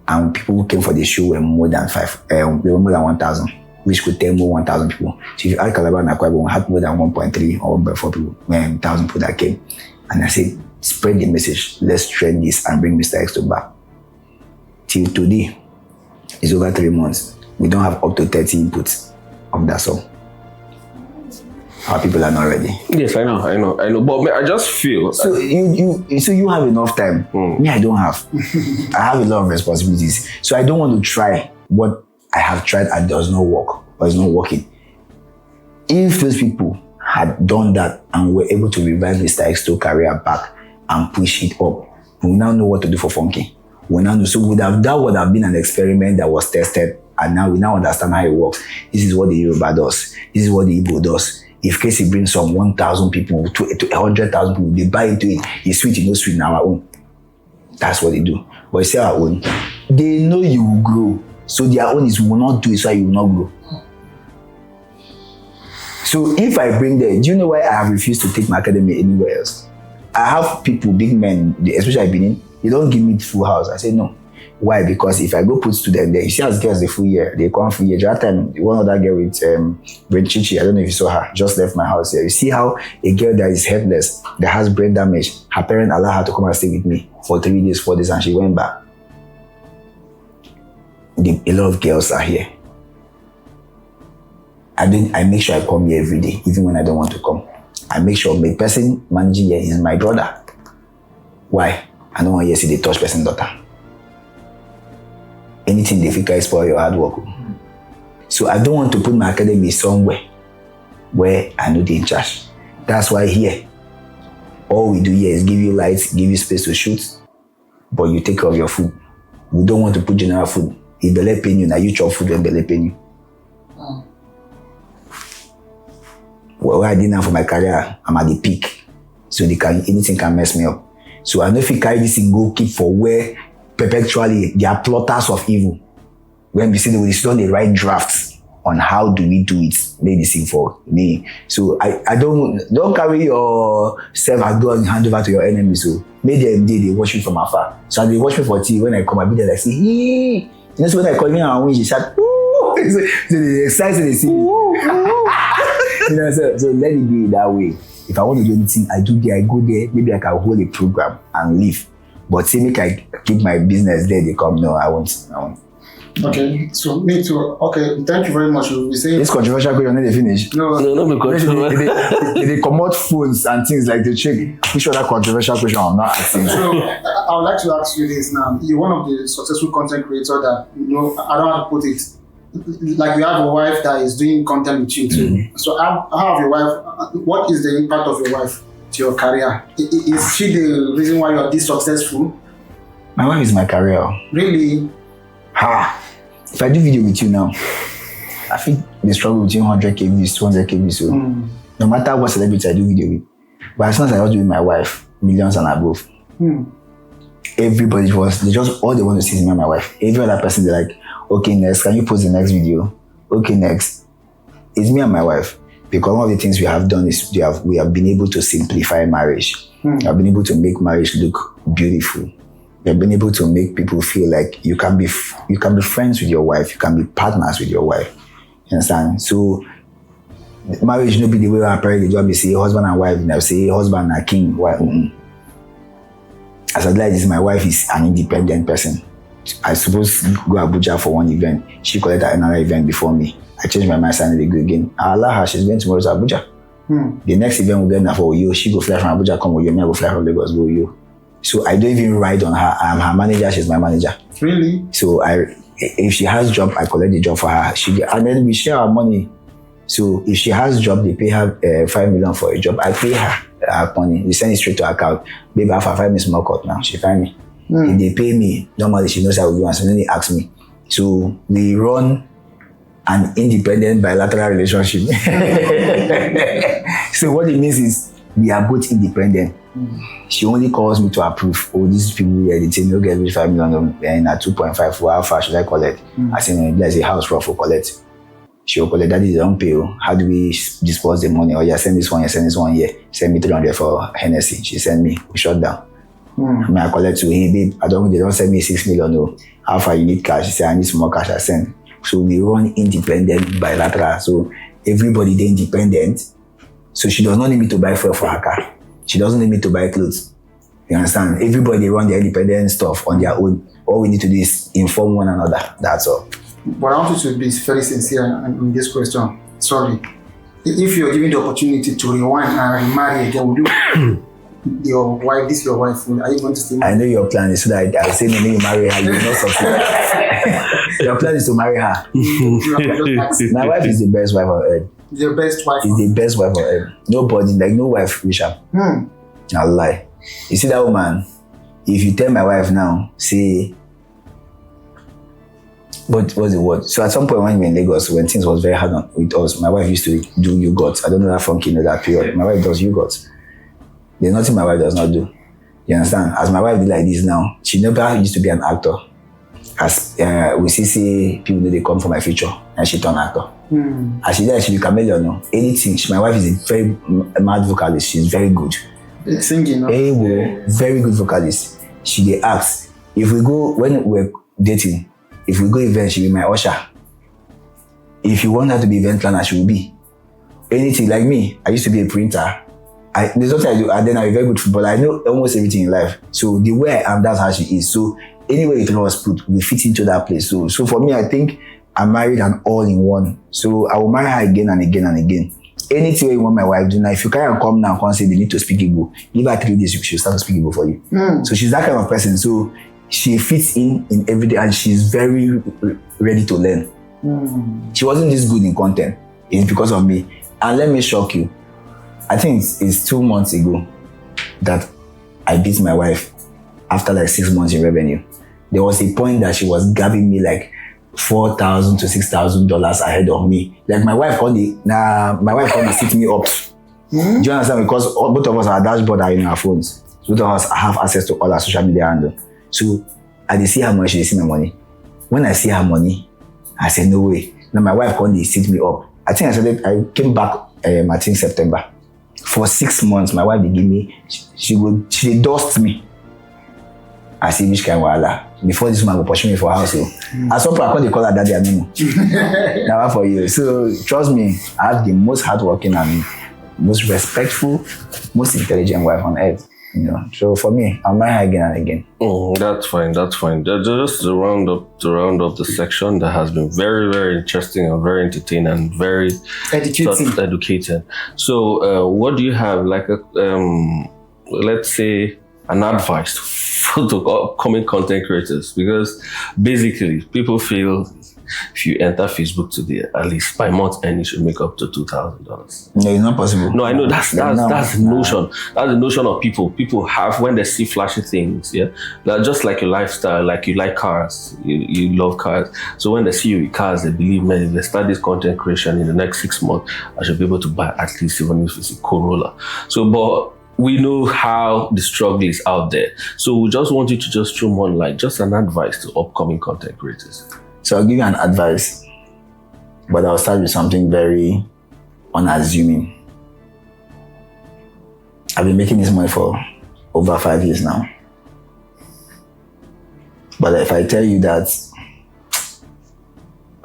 And people who came for the show were more than 1,000, which could tell more 1,000 people. So if you add Calabar and Akwa Ibom, we had more than 1.3 or 1.4 people, 1,000 people that came. And I said, spread the message, let's trend this and bring Mr. X2 back. Till today, it's over 3 months. We don't have up to 30 inputs of that song. Our people are not ready. Yes, I know. But I just feel so you have enough time. Me, I don't have. I have a lot of responsibilities. So I don't want to try what I have tried and does not work or is not working. If those people had done that and were able to revive Mr. X2 career back and push it up, we now know what to do for Funky. We now know. So that would have been an experiment that was tested, and now we now understand how it works. This is what the Yoruba does. This is what the Igbo does. If Casey brings some 1,000 people to 100,000 people, they buy into it. It's sweet, no sweet in our own. That's what they do. But you say our own, they know you will grow. So their own is, we will not do it, so you will not grow. So if I bring them, do you know why I have refused to take my academy anywhere else? I have people, big men, especially Benin, they don't give me full house. I say no. Why? Because if I go put student there, you see as girls the full year, they come full year. That time, one other girl with brain chichi, I don't know if you saw her, just left my house here. You see how a girl that is helpless, that has brain damage, her parent allowed her to come and stay with me for 3 days, 4 days, and she went back. A lot of girls are here. I make sure I come here every day, even when I don't want to come. I make sure the person managing here is my brother. Why? I don't want to see the touch person daughter. Anything difficult is for your hard work. So I don't want to put my academy somewhere where I know they're in charge. That's why here, all we do here is give you lights, give you space to shoot, but you take care of your food. We don't want to put general food. If they let pay you, now you chop food when they let pay you. Where I did now for my career, I'm at the peak. So anything can mess me up. So I know if you carry this and go keep for where perpetually they are plotters of evil. When we see they don't the right drafts on how do we do it, make this thing for me. So I don't carry yourself and go and hand over to your enemies. So make them they watch me from afar. So they watch me for tea. When I come, I be there like say, hey. You know, so when I call you and when she shout, ooh, so they excited they see me. You know, so let it be that way. If I want to do anything, I do there, I go there, maybe I can hold a program and leave. But say make I keep my business there, they come, no, I won't. Okay, so me too. Okay, thank you very much. We say This controversial question, they finish. no. No, because They come out phones and things like to check which other controversial question I'm not asking. So I would like to ask you this now. You're one of the successful content creators that, you know, I don't know how to put it. Like you have a wife that is doing content with you too. Mm-hmm. So how have your wife, what is the impact of your wife to your career? Is she the reason why you're this successful? My wife is my career. Really? Ha! If I do video with you now, I think the struggle between 100k views, 200k views. So no matter what celebrity I do video with, but as soon as I was with my wife, millions and above, everybody they just all they want to see is me and my wife. Every other person they're like, okay, next, can you post the next video? Okay, next. It's me and my wife. Because one of the things we have done is we have been able to simplify marriage. We have been able to make marriage look beautiful. We have been able to make people feel like you can be friends with your wife, you can be partners with your wife. You understand? So marriage no be the way our parents do. We say husband and wife, and I say husband and king. Why? As I like this, my wife is an independent person. I suppose go Abuja for one event. She collected another event before me. I changed my mind, and they go again. I allow her. She's going tomorrow to Abuja. The next event we're going for Oyo. She go fly from Abuja, come Oyo. Me I go fly from Lagos, go Oyo. So I don't even ride on her. I'm her manager. She's my manager. Really? So if she has job, I collect the job for her. And then we share our money. So if she has job, they pay her 5 million for a job. I pay her money. They send it straight to her account. Baby, I have 5 million small cut now. She find me. If they pay me, normally she knows I will do and so then they ask me. So we run an independent bilateral relationship. So what it means is we are both independent. She only calls me to approve. Oh, these people here, they say no get rich 5 million and at 2.5 for how far should I collect? I say no, there's a house for collect. She'll collect that is don't pay. How do we dispose the money? Oh yeah, send this one, send this one here. Send me 300 for Hennessy. She send me, we shut down. I collect to hey babe, they don't send me 6 million. No. How far you need cash? She say I need some more cash, I send. So we run independent bilateral. So everybody they independent. So she does not need me to buy fuel for her car. She doesn't need me to buy clothes. You understand? Everybody run their independent stuff on their own. All we need to do is inform one another. That's all. But I want you to be very sincere in this question. Sorry. If you're given the opportunity to rewind and remarry again, would you your wife, this your wife, are you going to stay married? I know your plan is so that I'll say maybe you marry her, you will not succeed. Your plan is to marry her. My wife is the best wife on earth. The best wife. Is the best wife on earth. Nobody, like no wife wish her. I'll lie. You see that woman, if you tell my wife now, say, what's the word? So at some point when we were in Lagos, when things was very hard with us, my wife used to do yogurt. I don't know that funky in that period. My wife does yogurt. There's nothing my wife does not do. You understand? As my wife did like this now, she never used to be an actor. As we see people know they come for my future and she turn actor. As she did, she be chameleon. No? Anything. My wife is a very mad vocalist. She's very good. Singing, no? Very good vocalist. She dey act. If we go, when we're dating, if we go event, she be my usher. If you want her to be event planner, she will be. Anything like me, I used to be a printer. There's nothing I do, and then I'm a very good footballer. I know almost everything in life. So the way I am, that's how she is. So anywhere you throw us put, we fit into that place. So for me, I think I'm married and all in one. So I will marry her again and again and again. Anything you want my wife do now, if you can't come now and say they need to speak Igbo, give her 3 days, she'll start to speak Igbo for you. So she's that kind of person. So she fits in every day and she's very ready to learn. She wasn't this good in content. It's because of me. And let me shock you. I think it's 2 months ago that I beat my wife after like 6 months in revenue. There was a point that she was grabbing me like $4,000 to $6,000 ahead of me. Like my wife called to sit me up. Do you understand? Because both of us, our dashboard are in our phones. So both of us have access to all our social media handle. So I see her money, she see my money. When I see her money, I said, no way. Now my wife called to sit me up. I think I came back, I think September. For 6 months, my wife, they give me, she dust me. I see which kind of wahala. Before this woman will pursue me for house. So at some point, I call the call her daddy and now for you. So trust me, I have the most hardworking and most respectful, most intelligent wife on earth. You know, so for me, I might again and again. That's fine. That's fine. Just to round up the section that has been very, very interesting and very entertaining and very educating. So, what do you have, like a let's say, an advice for the upcoming content creators? Because basically, people feel if you enter Facebook today, at least by month end, you should make up to $2,000. No, it's not possible. No, I know that's the notion. That's the notion of people. People have when they see flashy things. Yeah, like, just like your lifestyle, like you like cars, you love cars. So when they see you with cars, they believe, man, if they start this content creation in the next 6 months, I should be able to buy at least even if it's a Corolla. So, but we know how the struggle is out there. So we just want you to just throw more light, just an advice to upcoming content creators. So I'll give you an advice, but I'll start with something very unassuming. I've been making this money for over 5 years now. But if I tell you that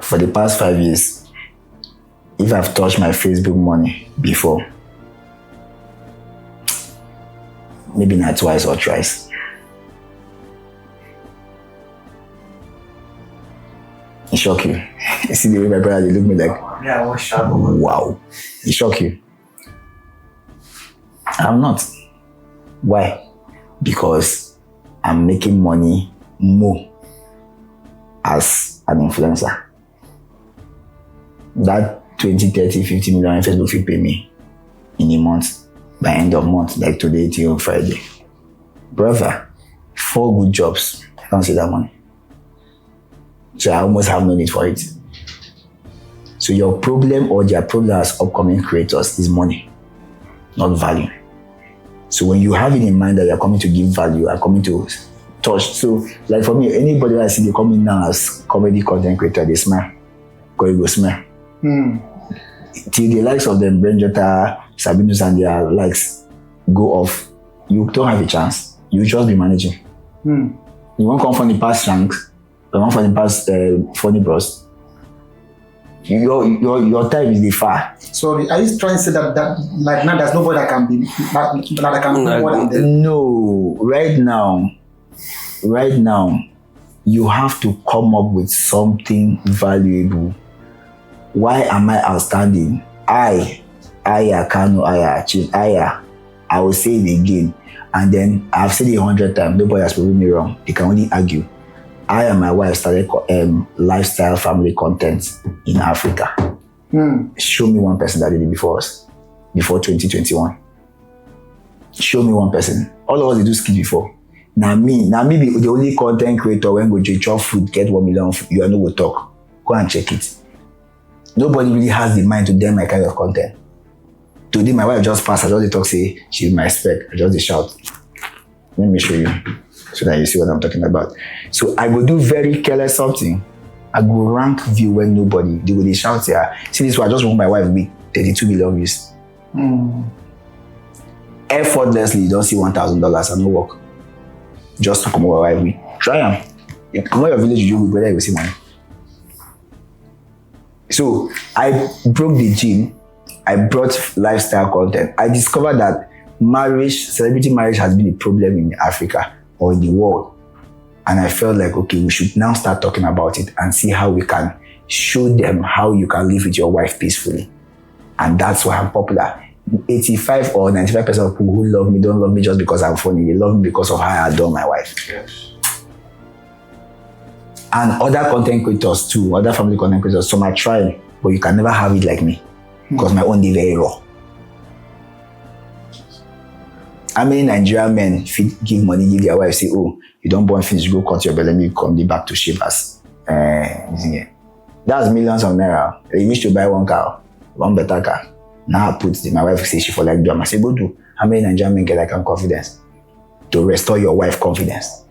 for the past 5 years, if I've touched my Facebook money before, maybe not twice or thrice. It shock you. You see the way my brother, they look at me like, wow. It shock you. I'm not. Why? Because I'm making money more as an influencer. That 20, 30, 50 million Facebook will pay me in a month, by end of month, like today till Friday. Brother, 4 good jobs. I don't see that money. So I almost have no need for it. So your problem or their problem as upcoming creators is money, not value. So when you have it in mind that you're coming to give value, are coming to touch. So like for me, anybody that I see they coming now as comedy content creator, they smile. Because you go smile. Till the likes of them, Benjota, Sabinus and their likes go off, you don't have a chance. You just be managing. You won't come from the past ranks. The one for the past funny bros. Your time is the far. Sorry, are you trying to say that like now there's nobody that can be that can be more than them? No, right now, you have to come up with something valuable. Why am I outstanding? I achieve. I will say it again, and then I've said it 100 times. Nobody has proven me wrong. They can only argue. I and my wife started lifestyle family content in Africa. Show me one person that did it before us, before 2021. Show me one person. All of us, they do skit before. Now me be the only content creator when go to chop food, get 1 million, you are no go talk. Go and check it. Nobody really has the mind to do my kind of content. Today, my wife just passed, I just talk, say, she's my spec. I just shout. Let me show you, so that you see what I'm talking about. So I go do very careless something. I go rank view when nobody, they go shout here. See this one, I just want my wife with 32 million views. Effortlessly, you don't see $1,000 and no work. Just to come over my wife with. Try them. You come out your village, you do whether you will see money. So I broke the gym. I brought lifestyle content. I discovered that celebrity marriage has been a problem in Africa or in the world. And I felt like, okay, we should now start talking about it and see how we can show them how you can live with your wife peacefully. And that's why I'm popular. 85 or 95% of people who love me don't love me just because I'm funny. They love me because of how I adore my wife. Yes. And other content creators too, other family content creators, some are trying, but you can never have it like me because my own is very raw. How many Nigerian men give money, give their wife, say, oh, you don't born finish, go cut your belly, me come back to shape us. That's millions of naira. You wish to buy one car, one better car. Now I put my wife say she for like drama. I say, go do. How many Nigerian men get that kind of confidence? To restore your wife confidence.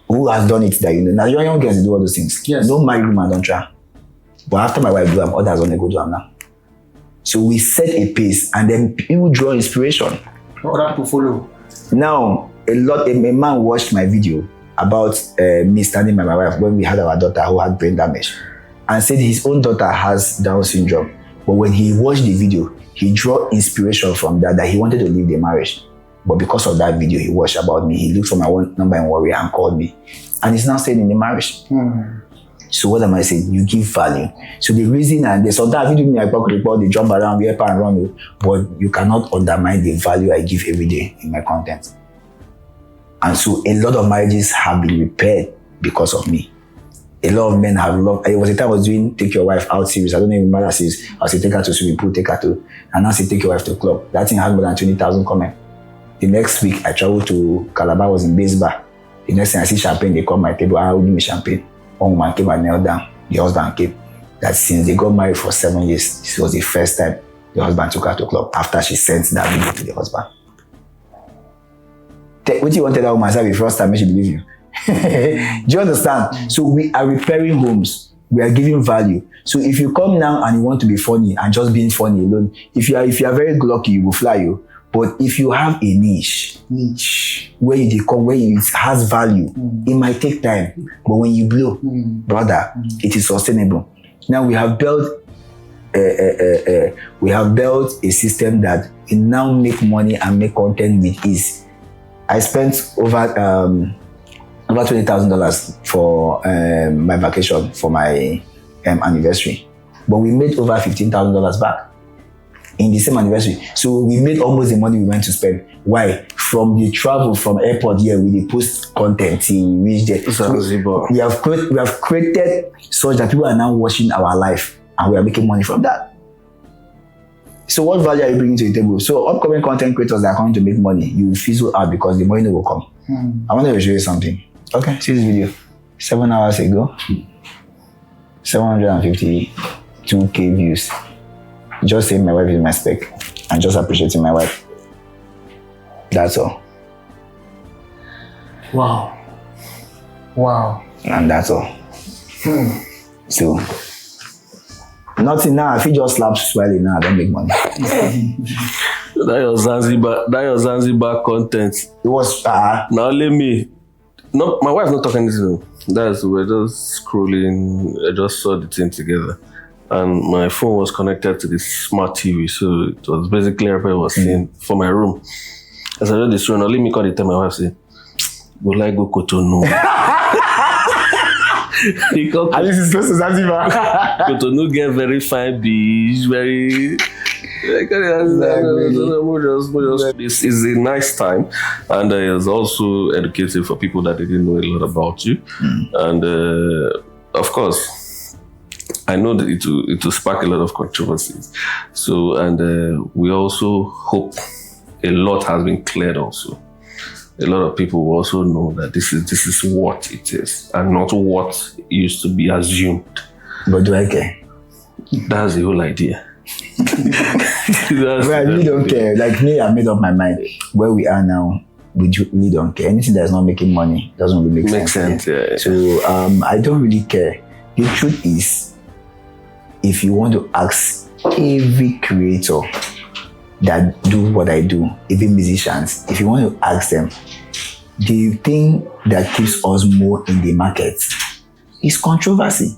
Who has done it that you know? Nigerian girls do all those things. Yes. No married woman don't try. But after my wife do them, others only go do them now. So we set a pace and then people draw inspiration. Other people follow. Now, a man watched my video about me standing by my wife when we had our daughter who had brain damage and said his own daughter has Down syndrome. But when he watched the video, he drew inspiration from that he wanted to leave the marriage. But because of that video he watched about me, he looked for my number in Warrior and called me. And he's now staying in the marriage. So what am I saying? You give value. So the reason, and there's sometimes you do me, I talk report, they jump around, we help and run, but you cannot undermine the value I give every day in my content. And so a lot of marriages have been repaired because of me. A lot of men have loved. It was a time I was doing Take Your Wife Out series. I don't even remember that series. I was saying take her to swimming pool, take her to, and now say take your wife to club. That thing had more than 20,000 comments. The next week I traveled to Calabar, was in Base Bar. The next thing I see champagne, they come my table, give me champagne. One woman came and knelt down. The husband came. That since they got married for 7 years, this was the first time the husband took her to club after she sent that video to the husband. What you wanted that woman say the first time she believe you? Do you understand? So we are repairing homes. We are giving value. So if you come now and you want to be funny and just being funny alone, if you are very lucky, you will fly you. But if you have a niche where you come, where it has value, it might take time. But when you blow, brother, it is sustainable. Now we have built a system that we now make money and make content with ease. I spent over $20,000 for my vacation for my anniversary, but we made over $15,000 back in the same anniversary. So we made almost the money we went to spend. Why? From the travel from airport here, we post content till we reach there. So we have created such that people are now watching our life and we are making money from that. So what value are you bringing to the table? So upcoming content creators that are coming to make money, you will fizzle out because the money will come. I want to show you something. Okay, see this video. 7 hours ago, 752K views. Just saying my wife is my spec and just appreciating my wife. That's all. Wow. And that's all. So nothing now. If you just slap smiling now, I don't make money. That your Zanzibar content. It was now let me. No, my wife's not talking this. We're just scrolling. I just saw the thing together. And my phone was connected to the smart TV, so it was basically everybody was seeing for my room. As I read this room, now let me call the time my wife say, "Go like go Cotonou." And this is close to Zanzibar. Cotonou get very fine beach, very. This is a nice time, and it's also educative for people that didn't know a lot about you, and of course. I know that it will spark a lot of controversies. So, and we also hope a lot has been cleared also. A lot of people will also know that this is what it is and not what used to be assumed. But do I care? That's the whole idea. Well, I really don't care. Like me, I've made up my mind. Where we are now, we really don't care. Anything that's not making money doesn't really make sense. Yeah. So I don't really care. The truth is, if you want to ask every creator that do what I do, even musicians, if you want to ask them, the thing that keeps us more in the market is controversy.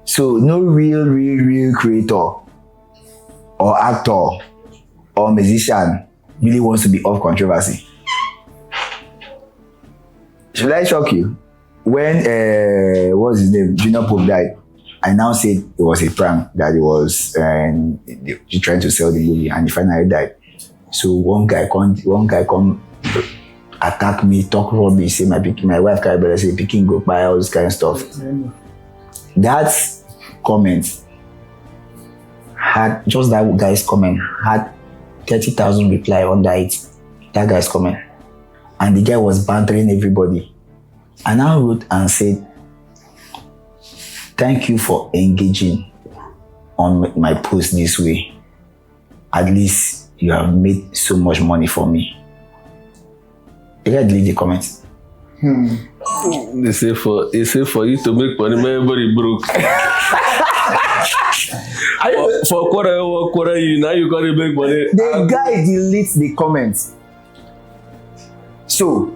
So no real creator or actor or musician really wants to be off controversy. Should I shock you? When what's his name? Junior Pope died, I now said it was a prank, that it was trying to sell the movie, and he finally died. So one guy come attack me, talk rubbish, say my wife carry better, say picking go buy all this kind of stuff. That comment had just that guy's comment had 30,000 reply under it. That guy's comment, and the guy was bantering everybody. I now wrote and said, "Thank you for engaging on my post this way. At least you have made so much money for me." The guy deleted the comments. They say for you to make money, everybody broke. For quarter, you now you gotta make money. The guy deletes the comments. So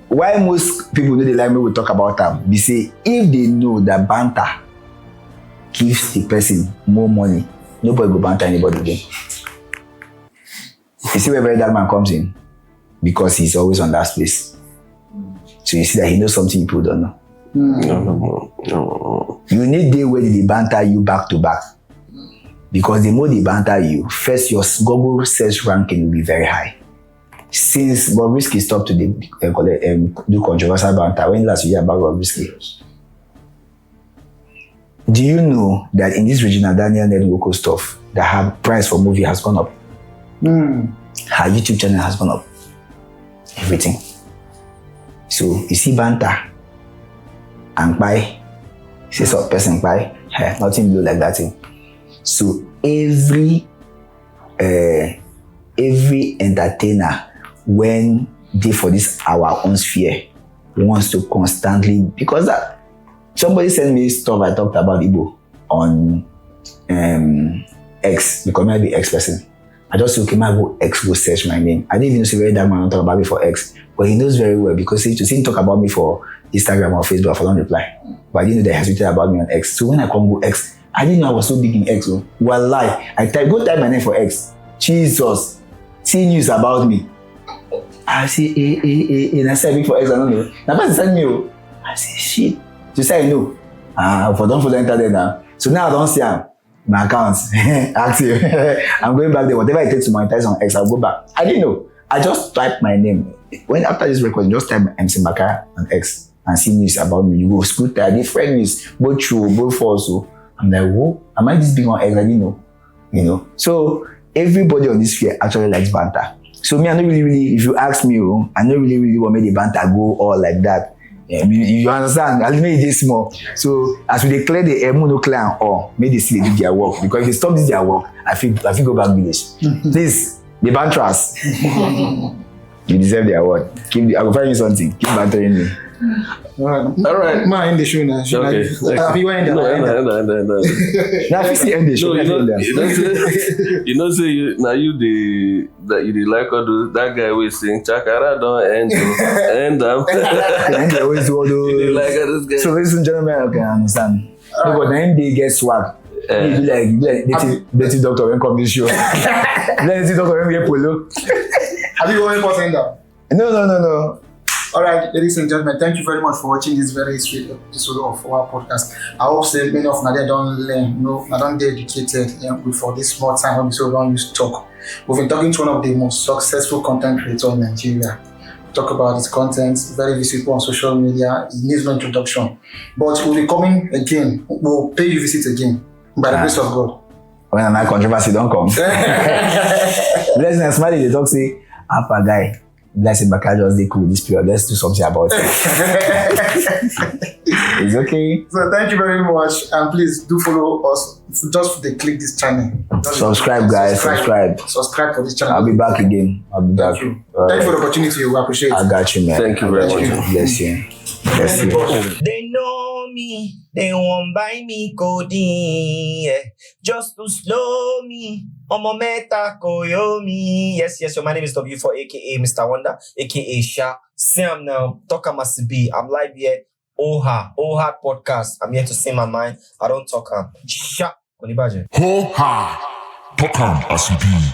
why most people know they like me we talk about them? They say if they know that banter gives the person more money, nobody will banter anybody again. You see where very dark man comes in? Because he's always on that space. So you see that he knows something people don't know. No. You need day where they banter you back to back. Because the more they banter you, first your Google search ranking will be very high. Since Bobrisky stopped to do controversial banter, when last you hear about Bobrisky? Do you know that in this Regina Daniel network stuff, that her price for movie has gone up? Her YouTube channel has gone up. Everything. So you see banter and buy, say some person buy, nothing blue like that thing. So every entertainer, when they for this our own sphere, wants to constantly, because that somebody sent me stuff I talked about Igbo on X, because I be X person. I just said, okay, my go X go search my name. I didn't even see very dark man talk about me for X, but he knows very well because to see him talk about me for Instagram or Facebook, I don't reply. But I didn't know that he has written about me on X. So when I come go X, I didn't know I was so big in X. Oh. Well, lie. Go type my name for X. Jesus. See news about me. I say, and I say big for X, I don't know. Now person send me, oh. I say, shit. You say I know. For don't follow enter there now. So now I don't see him. My account active. I'm going back there. Whatever it takes to monetize on X, I'll go back. I didn't know. I just typed my name. When after this recording, just type MC Mbakara on X and see news about me. You go scroll through different news, both true, both false. So I'm like, whoa, am I this big on X? I didn't know. You know. So everybody on this sphere actually likes banter. So me, I don't really, if you ask me, I don't really want me the banter go all like that. Yeah, you understand? I'll make it small. So as we declare the mono clan or maybe they still do their work. Because if they stop this their work, I feel go back village. Please, the banters. You deserve the award. I will find you something. Keep bantering me. All right. Ma, end the show now. Okay. No. Now, if you see end the show, you dey like all those, that guy will sing Chakara don't end up. And they always do all those. Like this guy. So, ladies and gentlemen, I can understand. No, but then they get swag. You be like dirty doctor when come this show. Dirty doctor when we get polo. Have you one more sender? No. All right, ladies and gentlemen, thank you very much for watching this very sweet episode of our podcast. I hope say many of Nadia don't learn, I don't get educated for this small time when we so don't use talk. We've been talking to one of the most successful content creators in Nigeria. We talk about his content, very visible on social media, it needs no introduction. But we'll be coming again, we'll pay you visit again, by the grace of God. When an controversy don't come. Blessing and smiley, they talk say, Alpha guy. Blessing Mbakara just dey cool this period. Let's do something about it. It's okay. So thank you very much, and please do follow us. Just click this channel. Subscribe, guys. Subscribe for this channel. I'll be back again. Thank you. Thank you for the opportunity. We appreciate it. I got you, man. Thank you very much. Bless you. Bless you. They know me, they won't buy me codeine, yeah. Just to slow me, Omo meta koyomi. Yes, your my name is W4 aka Mr. Wonder, aka Sha. Sam now, talk must be. I'm live here, HohA podcast. I'm here to say my mind. I don't talk Sha. HohA, talk as it be.